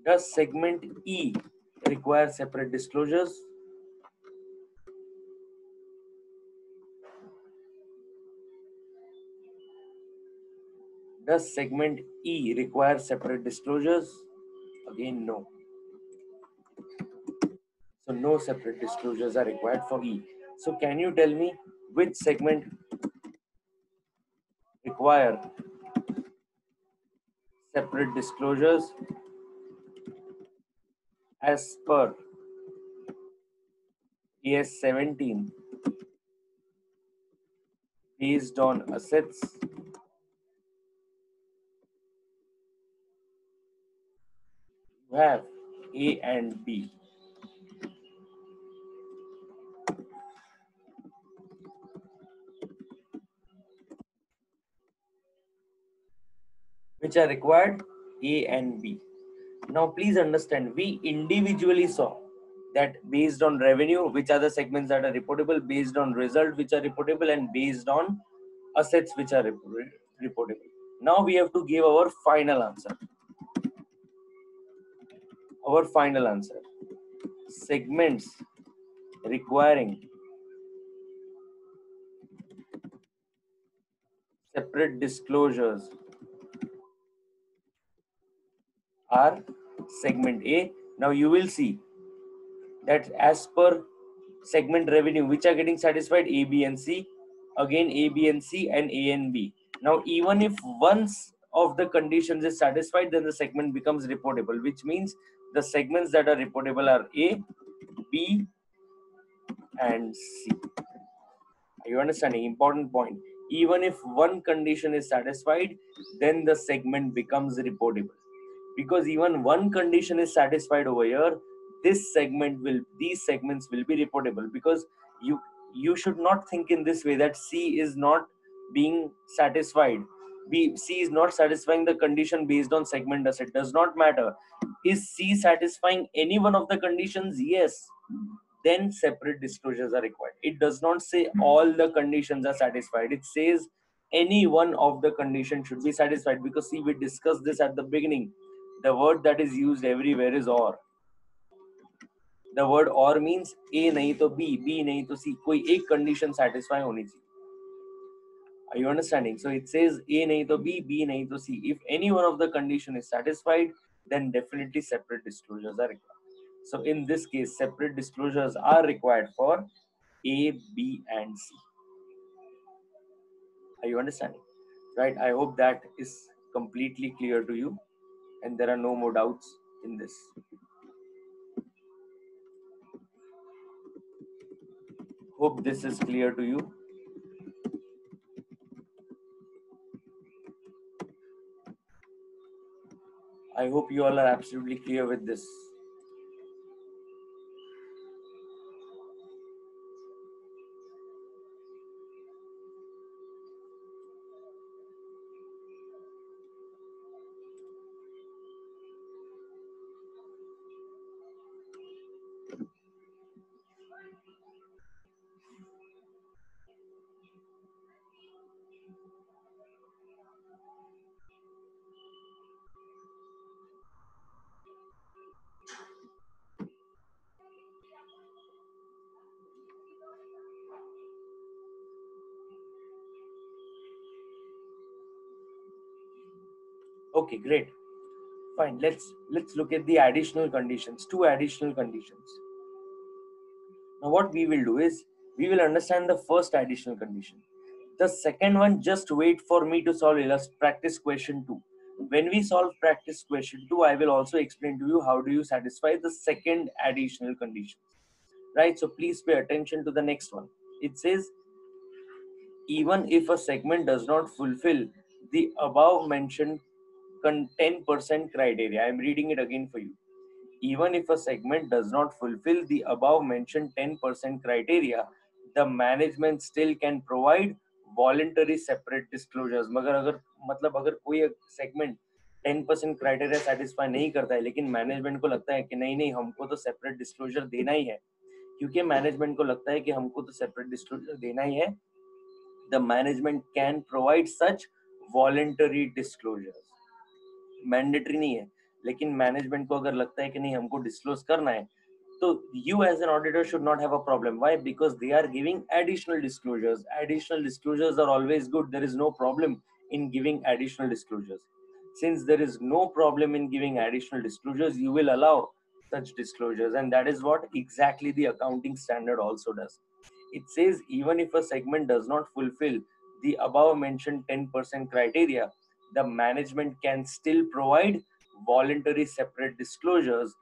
Does segment E require separate disclosures? Does segment E require separate disclosures? Again, no. So no separate disclosures are required for E. So can you tell me which segment require separate disclosures as per AS-17 based on assets? You have A and B. Which are required? A and B. Now please understand, we individually saw that based on revenue, which are the segments that are reportable, based on result, which are reportable, and based on assets, which are reportable. Now we have to give our final answer. Our final answer. Segments requiring separate disclosures are segment A. Now you will see that as per segment revenue, which are getting satisfied, A, B, and C, again A, B, and C, and A and B. Now even if once of the conditions is satisfied, then the segment becomes reportable, which means the segments that are reportable are A, B, and C. Are you understanding? Important point. Even if one condition is satisfied, then the segment becomes reportable. Because even one condition is satisfied over here, these segments will be reportable. Because you should not think in this way that C is not being satisfied. C is not satisfying the condition based on segment asset. Does not matter. Is C satisfying any one of the conditions? Yes, then separate disclosures are required. It does not say all the conditions are satisfied. It says any one of the conditions should be satisfied, because see, we discussed this at the beginning. The word that is used everywhere is or. The word or means A nahi to B, B nahi to C. कोई एक condition satisfy होनी चाहिए. Are you understanding? So it says A nahi to B, B nahi to C. If any one of the condition is satisfied, then definitely separate disclosures are required. So in this case, separate disclosures are required for A, B, and C. Are you understanding? Right? I hope that is completely clear to you and there are no more doubts in this. Hope this is clear to you. I hope you all are absolutely clear with this. Okay, great. Fine. Let's look at the additional conditions, two additional conditions. Now what we will do is we will understand the first additional condition. The second one, just wait for me to solve practice question 2. When we solve practice question 2, I will also explain to you how do you satisfy the second additional condition. Right? So please pay attention to the next one. It says, even if a segment does not fulfill the above mentioned 10% criteria. I am reading it again for you. Even if a segment does not fulfill the above mentioned 10% criteria, the management still can provide voluntary separate disclosures. मगर अगर मतलब अगर कोई segment 10% criteria satisfy नहीं करता है, लेकिन management को लगता है कि नहीं नहीं हमको तो separate disclosure देना ही है, क्योंकि management को लगता है कि हमको तो separate disclosure देना ही है, the management can provide such voluntary disclosures. Mandatory नहीं है, लेकिन मैनेजमेंट को अगर लगता है कि नहीं हमको डिस्क्लोज करना है, तो you as an auditor should not have a problem. Why? Because they are giving additional disclosures. Additional disclosures are always good. There is no problem in giving additional disclosures. Since there is no problem in giving additional disclosures, you will allow such disclosures, and that is what exactly the accounting standard also does. It says even if a segment does not fulfill the above mentioned 10% criteria, the management can still provide voluntary separate disclosures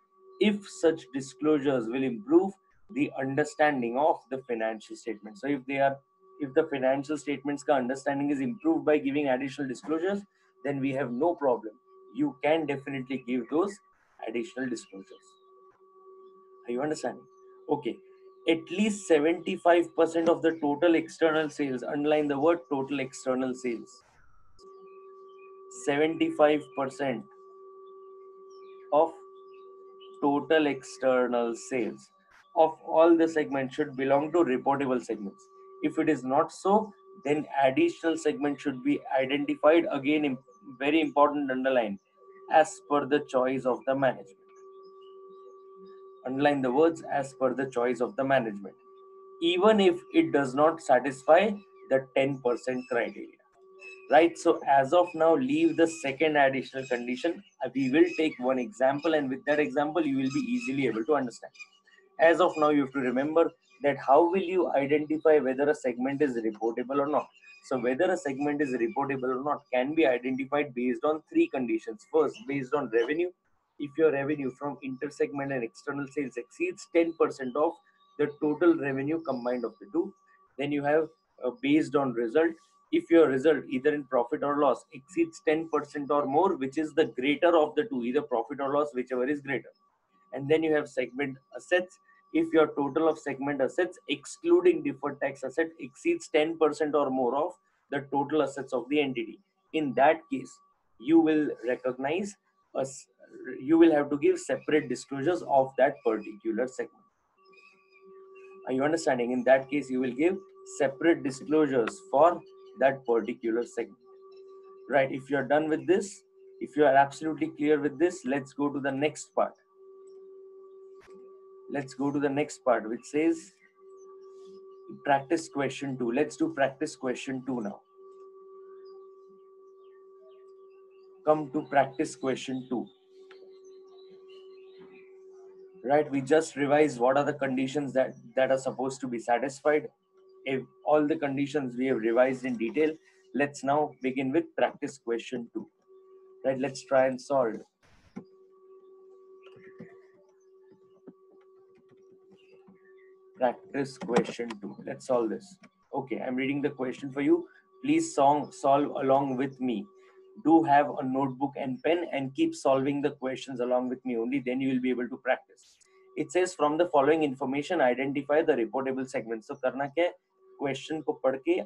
if such disclosures will improve the understanding of the financial statements. So if the financial statements ka understanding is improved by giving additional disclosures, then we have no problem. You can definitely give those additional disclosures. Are you understanding? Okay. At least 75% of the total external sales, underline the word total external sales. 75% of total external sales of all the segments should belong to reportable segments. If it is not so, then additional segment should be identified, again very important, underline, as per the choice of the management. Underline the words as per the choice of the management, even if it does not satisfy the 10% criteria. Right? So as of now, leave the second additional condition. We will take one example, and with that example, you will be easily able to understand. As of now, you have to remember that how will you identify whether a segment is reportable or not. So whether a segment is reportable or not can be identified based on three conditions. First, based on revenue. If your revenue from intersegment and external sales exceeds 10% of the total revenue combined of the two, then you have based on result. If your result either in profit or loss exceeds 10% or more, which is the greater of the two, either profit or loss, whichever is greater. And then you have segment assets. If your total of segment assets excluding deferred tax asset exceeds 10% or more of the total assets of the entity, in that case you will recognize us, you will have to give separate disclosures of that particular segment. Are you understanding? In that case you will give separate disclosures for that particular segment. Right? If you are done with this, if you are absolutely clear with this, let's go to the next part. Let's go to the next part, which says practice question 2. Let's do practice question 2 now. Come to practice question 2. Right, we just revised what are the conditions that are supposed to be satisfied. If all the conditions we have revised in detail, let's now begin with practice question 2. Right, let's try and solve it. Practice question 2. Let's solve this. Okay, I'm reading the question for you. Please solve along with me. Do have a notebook and pen and keep solving the questions along with me. Only then you will be able to practice. It says from the following information identify the reportable segments. So करना क्या है? Question को पढ़ के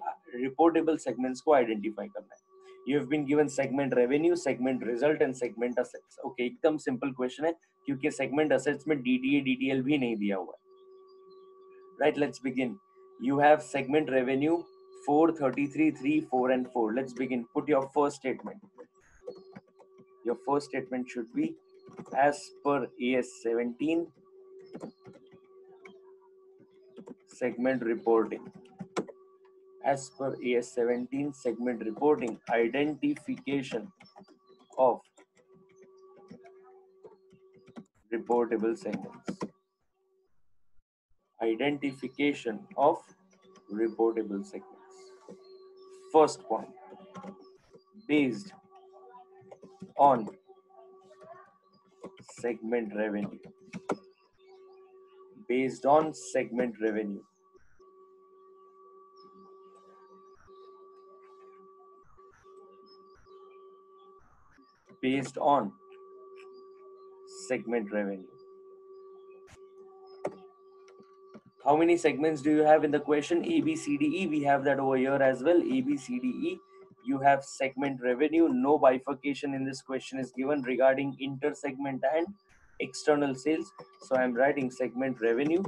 reportable segments को identify करना है. You have been given segment revenue, segment result and segment assets. Okay, एकदम simple question है क्योंकि segment assets में DTA, DTL भी नहीं दिया हुआ है. Right, let's begin. You have segment revenue 433, 3, 4 and 4. Let's begin. Put your first statement. Your first statement should be as per AS-17 segment reporting. As per AS-17 segment reporting, identification of reportable segments. Identification of reportable segments. First point, based on segment revenue. Based on segment revenue. Based on segment revenue. How many segments do you have in the question? A, B, C, D, E. We have that over here as well. A, B, C, D, E. You have segment revenue. No bifurcation in this question is given regarding inter-segment and external sales. So I'm writing segment revenue.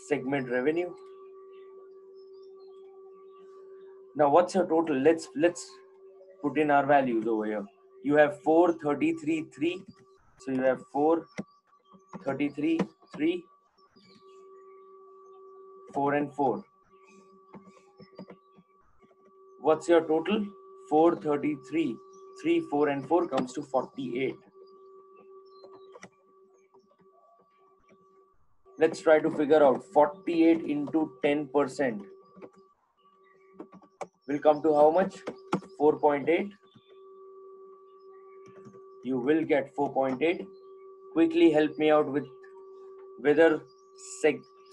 Segment revenue. Now what's your total? Let's put in our values over here. You have 433, 3. So you have 433, 3, 4 and 4. What's your total? 433, 3, 4 and 4 comes to 48. Let's try to figure out 48 into 10% will come to how much? 4.8. You will get 4.8. Quickly help me out with whether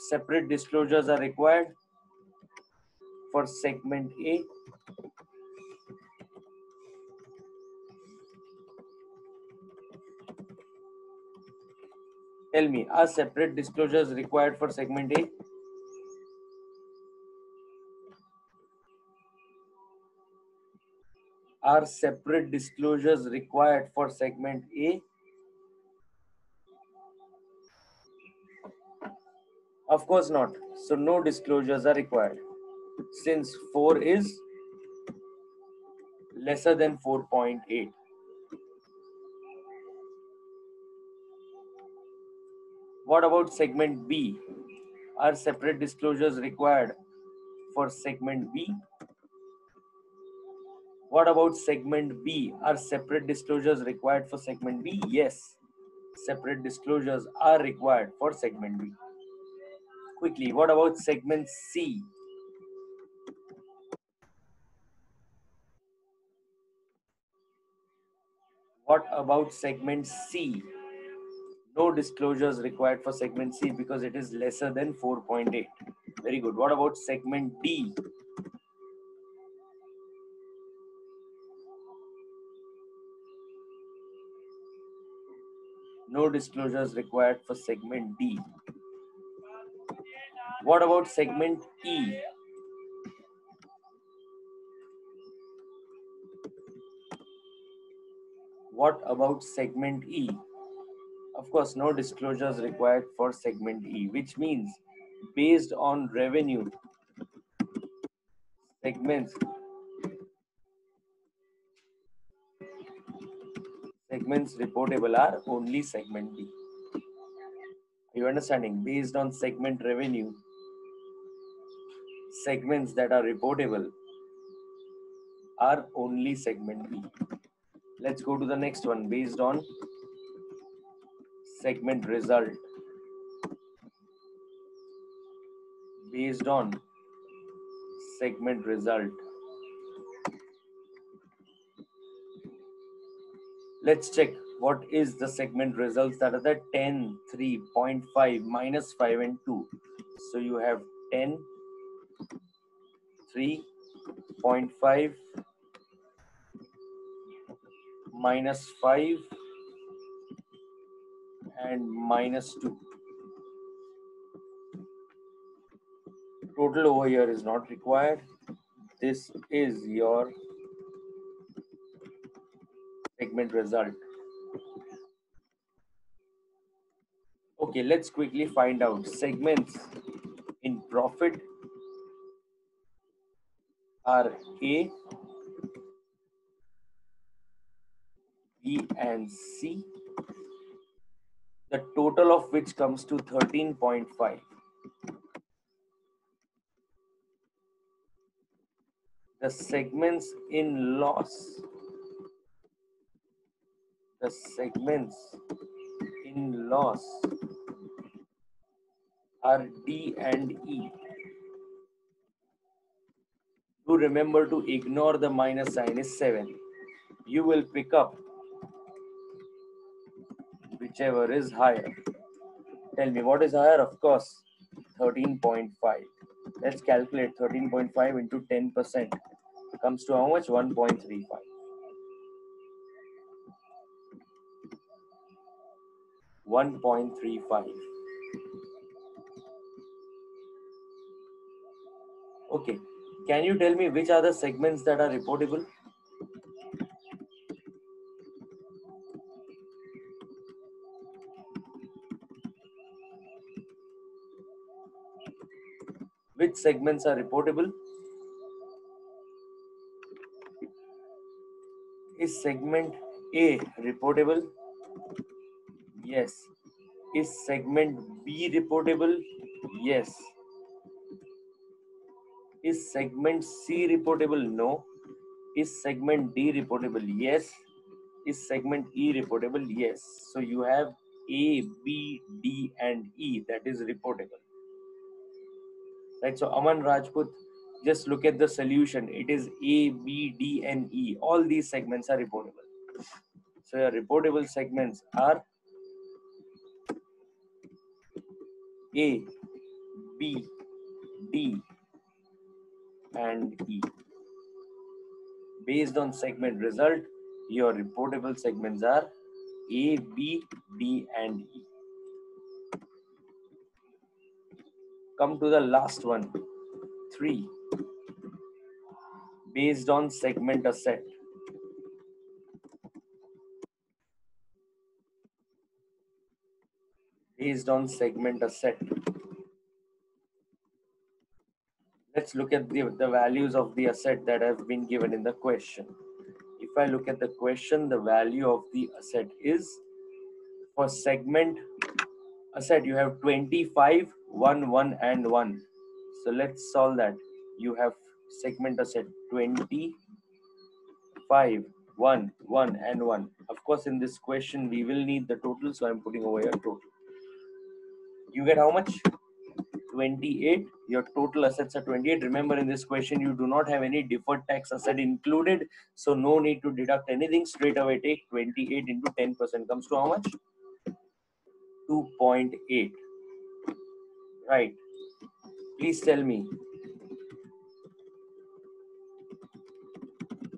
separate disclosures are required for segment A. Tell me, are separate disclosures required for segment A? Are separate disclosures required for segment A? Of course not. So no disclosures are required. Since 4 is lesser than 4.8. What about segment B? Are separate disclosures required for segment B? What about segment B? Are separate disclosures required for segment B? Yes, separate disclosures are required for segment B. Quickly, what about segment C? What about segment C? No disclosures required for segment C because it is lesser than 4.8. Very good. What about segment D? No disclosures required for segment D. What about segment E? What about segment E? Of course, no disclosures required for segment E, which means based on revenue, segments reportable are only segment B. Are you understanding? Based on segment revenue, segments that are reportable are only segment B. Let's go to the next one. Based on segment result. Based on segment result. Let's check what is the segment results, that are the 10, 3, 0.5, minus 5 and 2. So you have 10, 3, 0.5, minus 5 and minus 2. Total over here is not required. This is your segment result. Okay, let's quickly find out segments in profit are A, B and C, the total of which comes to 13.5. The segments in loss, the segments in loss are D and E. Do remember to ignore the minus sign is 7. You will pick up whichever is higher. Tell me what is higher? Of course, 13.5. Let's calculate 13.5 into 10%. Comes to how much? 1.35. 1.35. Okay. Can you tell me which are the segments that are reportable? Which segments are reportable? Is segment A reportable? Yes. Is segment B reportable? Yes. Is segment C reportable? No. Is segment D reportable? Yes. Is segment E reportable? Yes. So you have A, B, D and E that is reportable. Right. So Aman Rajput, just look at the solution. It is A, B, D and E. All these segments are reportable. So your reportable segments are A, B, D and E. Based on segment result, your reportable segments are A, B, D and E. Come to the last one, 3. Based on segment asset. Based on segment asset. Let's look at the values of the asset that have been given in the question. If I look at the question, the value of the asset is, for segment asset, you have 25, 1, 1 and 1. So let's solve that. You have segment asset 25, 1, 1 and 1. Of course, in this question, we will need the total. So I'm putting over here total. You get how much? 28. Your total assets are 28. Remember, in this question, you do not have any deferred tax asset included. So no need to deduct anything. Straight away take 28 into 10%. Comes to how much? 2.8. Right. Please tell me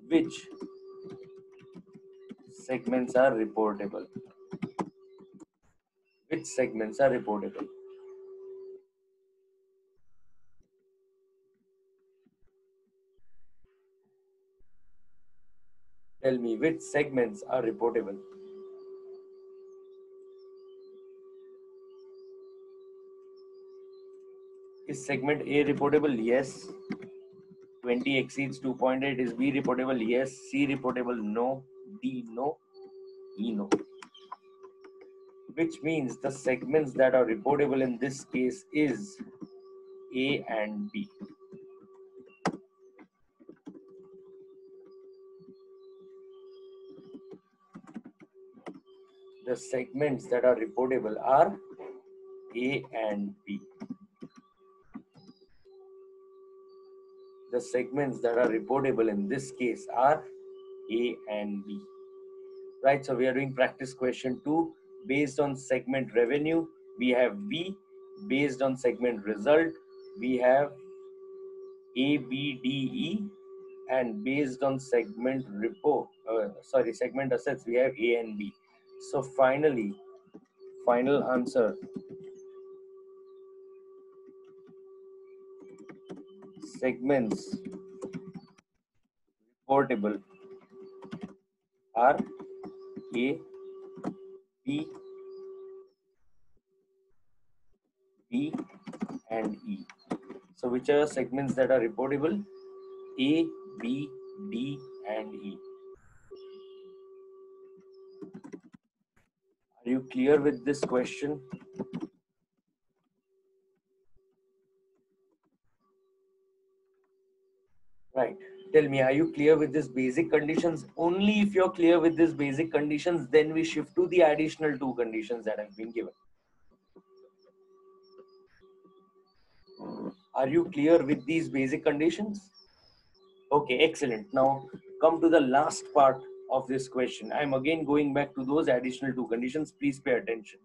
which segments are reportable. Which segments are reportable? Tell me which segments are reportable. Is segment A reportable? Yes. 20 exceeds 2.8. Is B reportable? Yes. C reportable? No. D no. E no. Which means the segments that are reportable in this case is A and B. The segments that are reportable are A and B. The segments that are reportable in this case are A and B. Right, so we are doing practice question 2. Based on segment revenue, we have B. Based on segment result, we have A, B, D, E. And based on segment segment assets, we have A and B. So finally, final answer, segments reportable are A, B, B, and E. So which are segments that are reportable? A, B, D, and E. Are you clear with this question? Right. Tell me, are you clear with this basic conditions? Only if you're clear with this basic conditions, then we shift to the additional two conditions that have been given. Are you clear with these basic conditions? Okay, excellent. Now come to the last part of this question. I'm again going back to those additional two conditions. Please pay attention.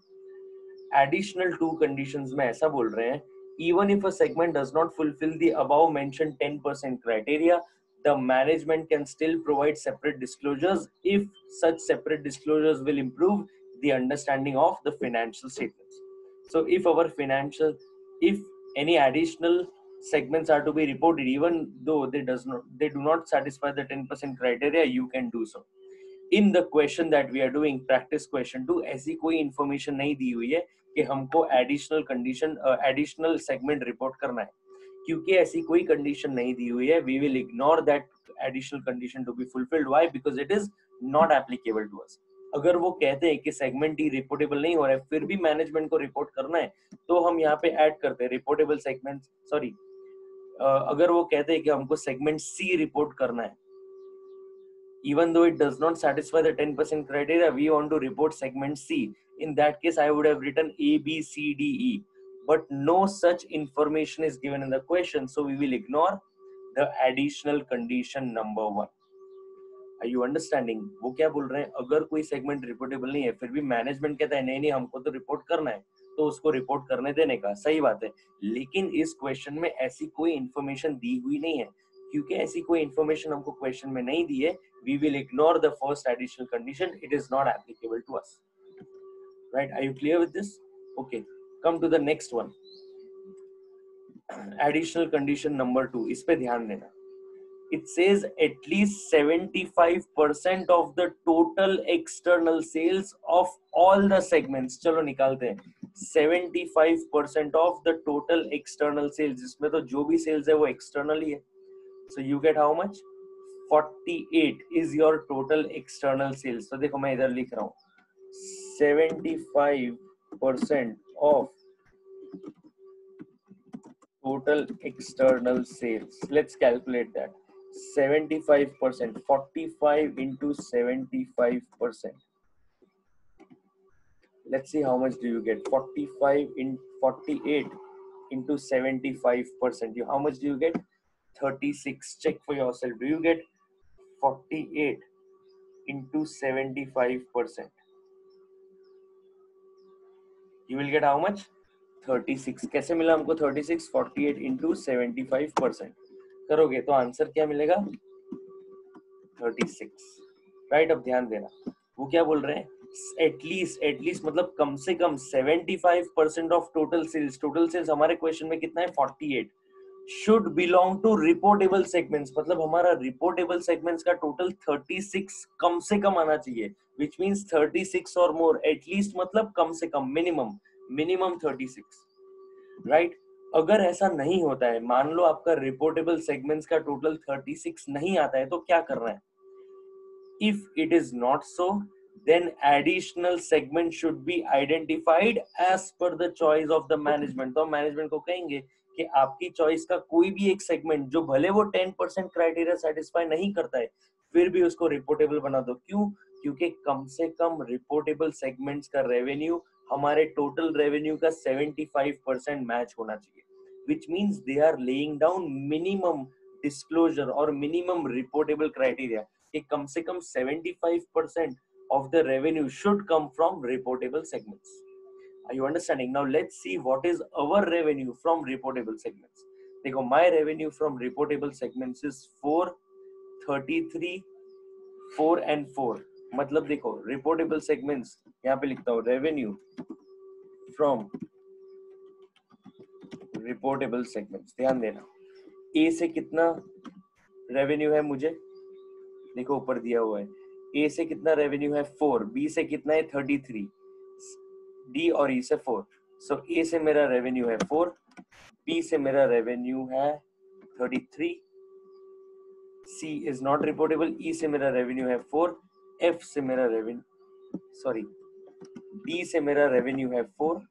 Additional two conditions में ऐसा बोल रहे हैं, even if a segment does not fulfill the above mentioned 10% criteria, the management can still provide separate disclosures if such separate disclosures will improve the understanding of the financial statements. So if any additional segments are to be reported, even though they do not satisfy the 10% criteria, you can do so. In the question that we are doing practice question 2, ऐसी कोई information नहीं दी हुई है कि हमको additional segment report करना है. क्योंकि ऐसी कोई कंडीशन नहीं दी हुई है, we will ignore that additional condition to be fulfilled. Why? Because it is not applicable to us. अगर वो कहते हैं कि सेगमेंट ही रिपोर्टेबल नहीं हो रहा है, फिर भी मैनेजमेंट को रिपोर्ट करना है, तो हम यहाँ पे ऐड करते हैं रिपोर्टेबल सेगमेंट. सॉरी, अगर वो कहते हैं कि हमको सेगमेंट सी रिपोर्ट करना है, even though it does not satisfy the 10% criteria, we want to report segment C. In that case, I would have written A, B, C, D, E. But no such information is given in the question, so we will ignore the additional condition number 1. Are you understanding? वो क्या बोल रहे हैं, अगर कोई segment reportable नहीं है, फिर भी मैनेजमेंट कहता है नहीं नहीं हमको तो रिपोर्ट करना है, तो उसको रिपोर्ट करने देने का. सही बात है, लेकिन इस क्वेश्चन में ऐसी कोई इंफॉर्मेशन दी हुई नहीं है. क्योंकि ऐसी कोई इंफॉर्मेशन हमको क्वेश्चन में नहीं दी है, we will ignore the first additional condition. It is not applicable to us. Right? Are you clear with this? Okay. Come to the next one. Additional condition number 2. इस पे ध्यान देना. It says at least 75% of the total external sales of all the segments. चलो निकालते हैं. 75% of the total external sales. जिसमें तो जो भी sales है वो external ही है. So you get how much? 48 is your total external sales. So देखो मैं इधर लिख रहा हूँ 75% of total external sales. Let's calculate that. 75%, 45 into 75%. Let's see how much do you get. 45 in 48 into 75%. How much do you get? 36. Check for yourself. Do you get 48 into 75%? You will get how much? 36. कैसे मिला हमको 36? 48 into 75%. करोगे तो answer क्या मिलेगा? 36. Right, अब ध्यान देना. वो क्या बोल रहे हैं? एटलीस्ट मतलब कम से कम 75% of total sales. Total sales हमारे क्वेश्चन में कितना है? 48. should belong to reportable segments. मतलब हमारा reportable segments का total 36 कम से कम आना चाहिए, which means 36 or more. At least मतलब कम से कम, minimum 36, right? अगर ऐसा नहीं होता है, मान लो आपका reportable segments का total 36 नहीं आता है, तो क्या करना है? If it is not so, then additional segment should be identified as per the choice of the management. तो management को कहेंगे कि आपकी चॉइस का कोई भी एक सेगमेंट जो भले वो 10% क्राइटेरिया सेटिस्फाई नहीं करता है, फिर भी उसको रिपोर्टेबल बना दो. क्यों? क्योंकि कम से कम रिपोर्टेबल सेगमेंट्स का रेवेन्यू हमारे टोटल रेवेन्यू का 75% मैच होना चाहिए, which means they are laying down minimum disclosure or minimum reportable criteria कि कम से कम 75% of the revenue should come from reportable segments. Are you understanding? Now let's see what is our revenue from reportable segments. देखो, my revenue from reportable segments is 4, 33, 4 and 4. मतलब देखो, reportable segments यहाँ पे लिखता हूँ revenue from reportable segments. ध्यान देना, A से कितना revenue है मुझे, देखो ऊपर दिया हुआ है. A से कितना revenue है 4, B से कितना है 33, D और E से 4. So A से मेरा revenue है 4, B से मेरा revenue है 33, C is not reportable, E से मेरा revenue है 4, F से मेरा D से मेरा revenue है 4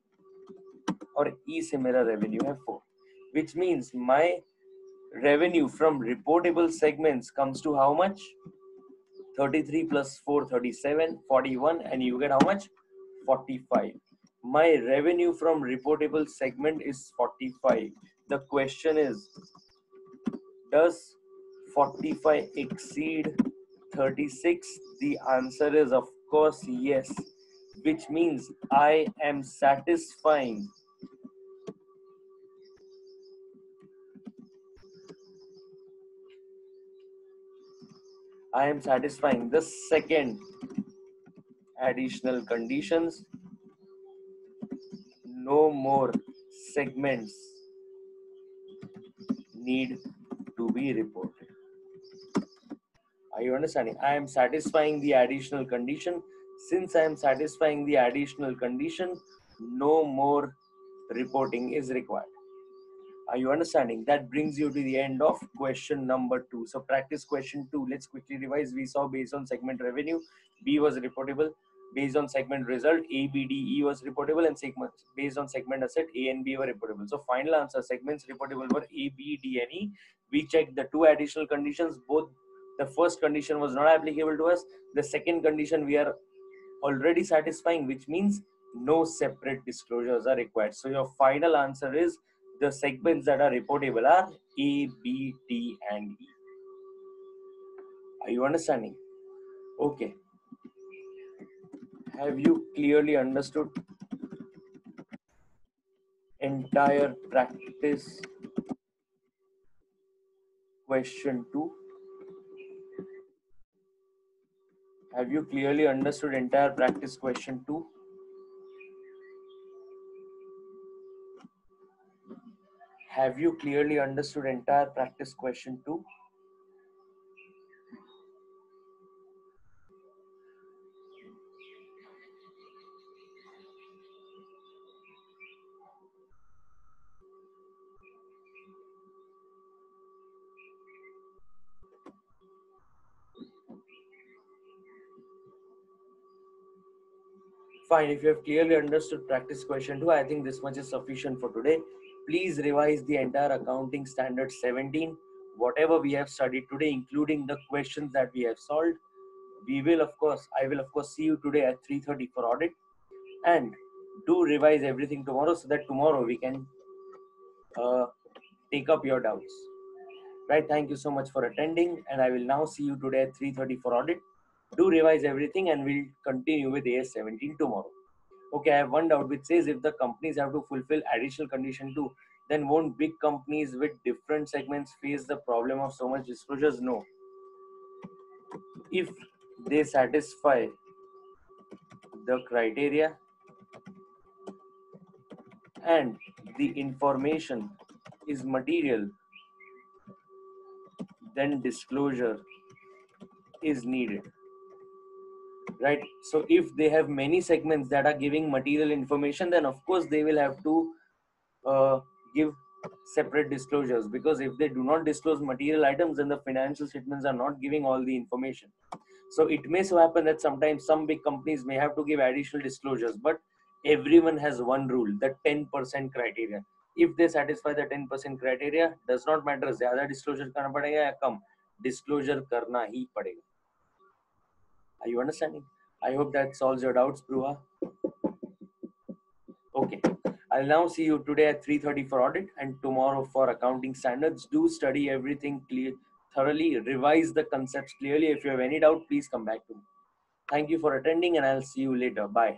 और E से मेरा revenue है 4, which means my revenue from reportable segments comes to how much? 33 plus 4, 37, 41, and you get how much? 45. My revenue from reportable segment is 45. The question is, does 45 exceed 36? The answer is of course yes, which means I am satisfying the second additional conditions. No more segments need to be reported. Are you understanding? I am satisfying the additional condition. Since I am satisfying the additional condition, no more reporting is required. Are you understanding? That brings you to the end of question number 2. So practice question 2. Let's quickly revise. We saw based on segment revenue, B was reportable. Based on segment result, A, B, D, E was reportable, and based on segment asset, A and B were reportable. So final answer, segments reportable were A, B, D, and E. We checked the 2 additional conditions. Both the first condition was not applicable to us. The second condition we are already satisfying, which means no separate disclosures are required. So your final answer is the segments that are reportable are A, B, D, and E. Are you understanding? Okay. Have you clearly understood entire practice question 2? Have you clearly understood entire practice question 2? Have you clearly understood entire practice question 2? Fine, if you have clearly understood practice question 2, I think this much is sufficient for today. Please revise the entire accounting standard 17, whatever we have studied today, including the questions that we have solved. I will of course see you today at 3:30 for audit, and do revise everything tomorrow so that tomorrow we can take up your doubts. Right, thank you so much for attending, and I will now see you today at 3:30 for audit. Do revise everything, and we'll continue with AS-17 tomorrow. Okay, I have one doubt which says if the companies have to fulfill additional condition 2, then won't big companies with different segments face the problem of so much disclosures? No. If they satisfy the criteria and the information is material, then disclosure is needed. Right, so if they have many segments that are giving material information, then of course they will have to give separate disclosures, because if they do not disclose material items, then the financial statements are not giving all the information. So it may so happen that sometimes some big companies may have to give additional disclosures, but everyone has one rule, the 10% criteria. If they satisfy the 10% criteria, does not matter zyada disclosure karna padega ya kam, disclosure karna hi padega. Are you understanding? I hope that solves your doubts, Bruha. Okay, I'll now see you today at 3:30 for audit and tomorrow for accounting standards. Do study everything thoroughly, revise the concepts clearly. If you have any doubt, please come back to me. Thank you for attending and I'll see you later. Bye.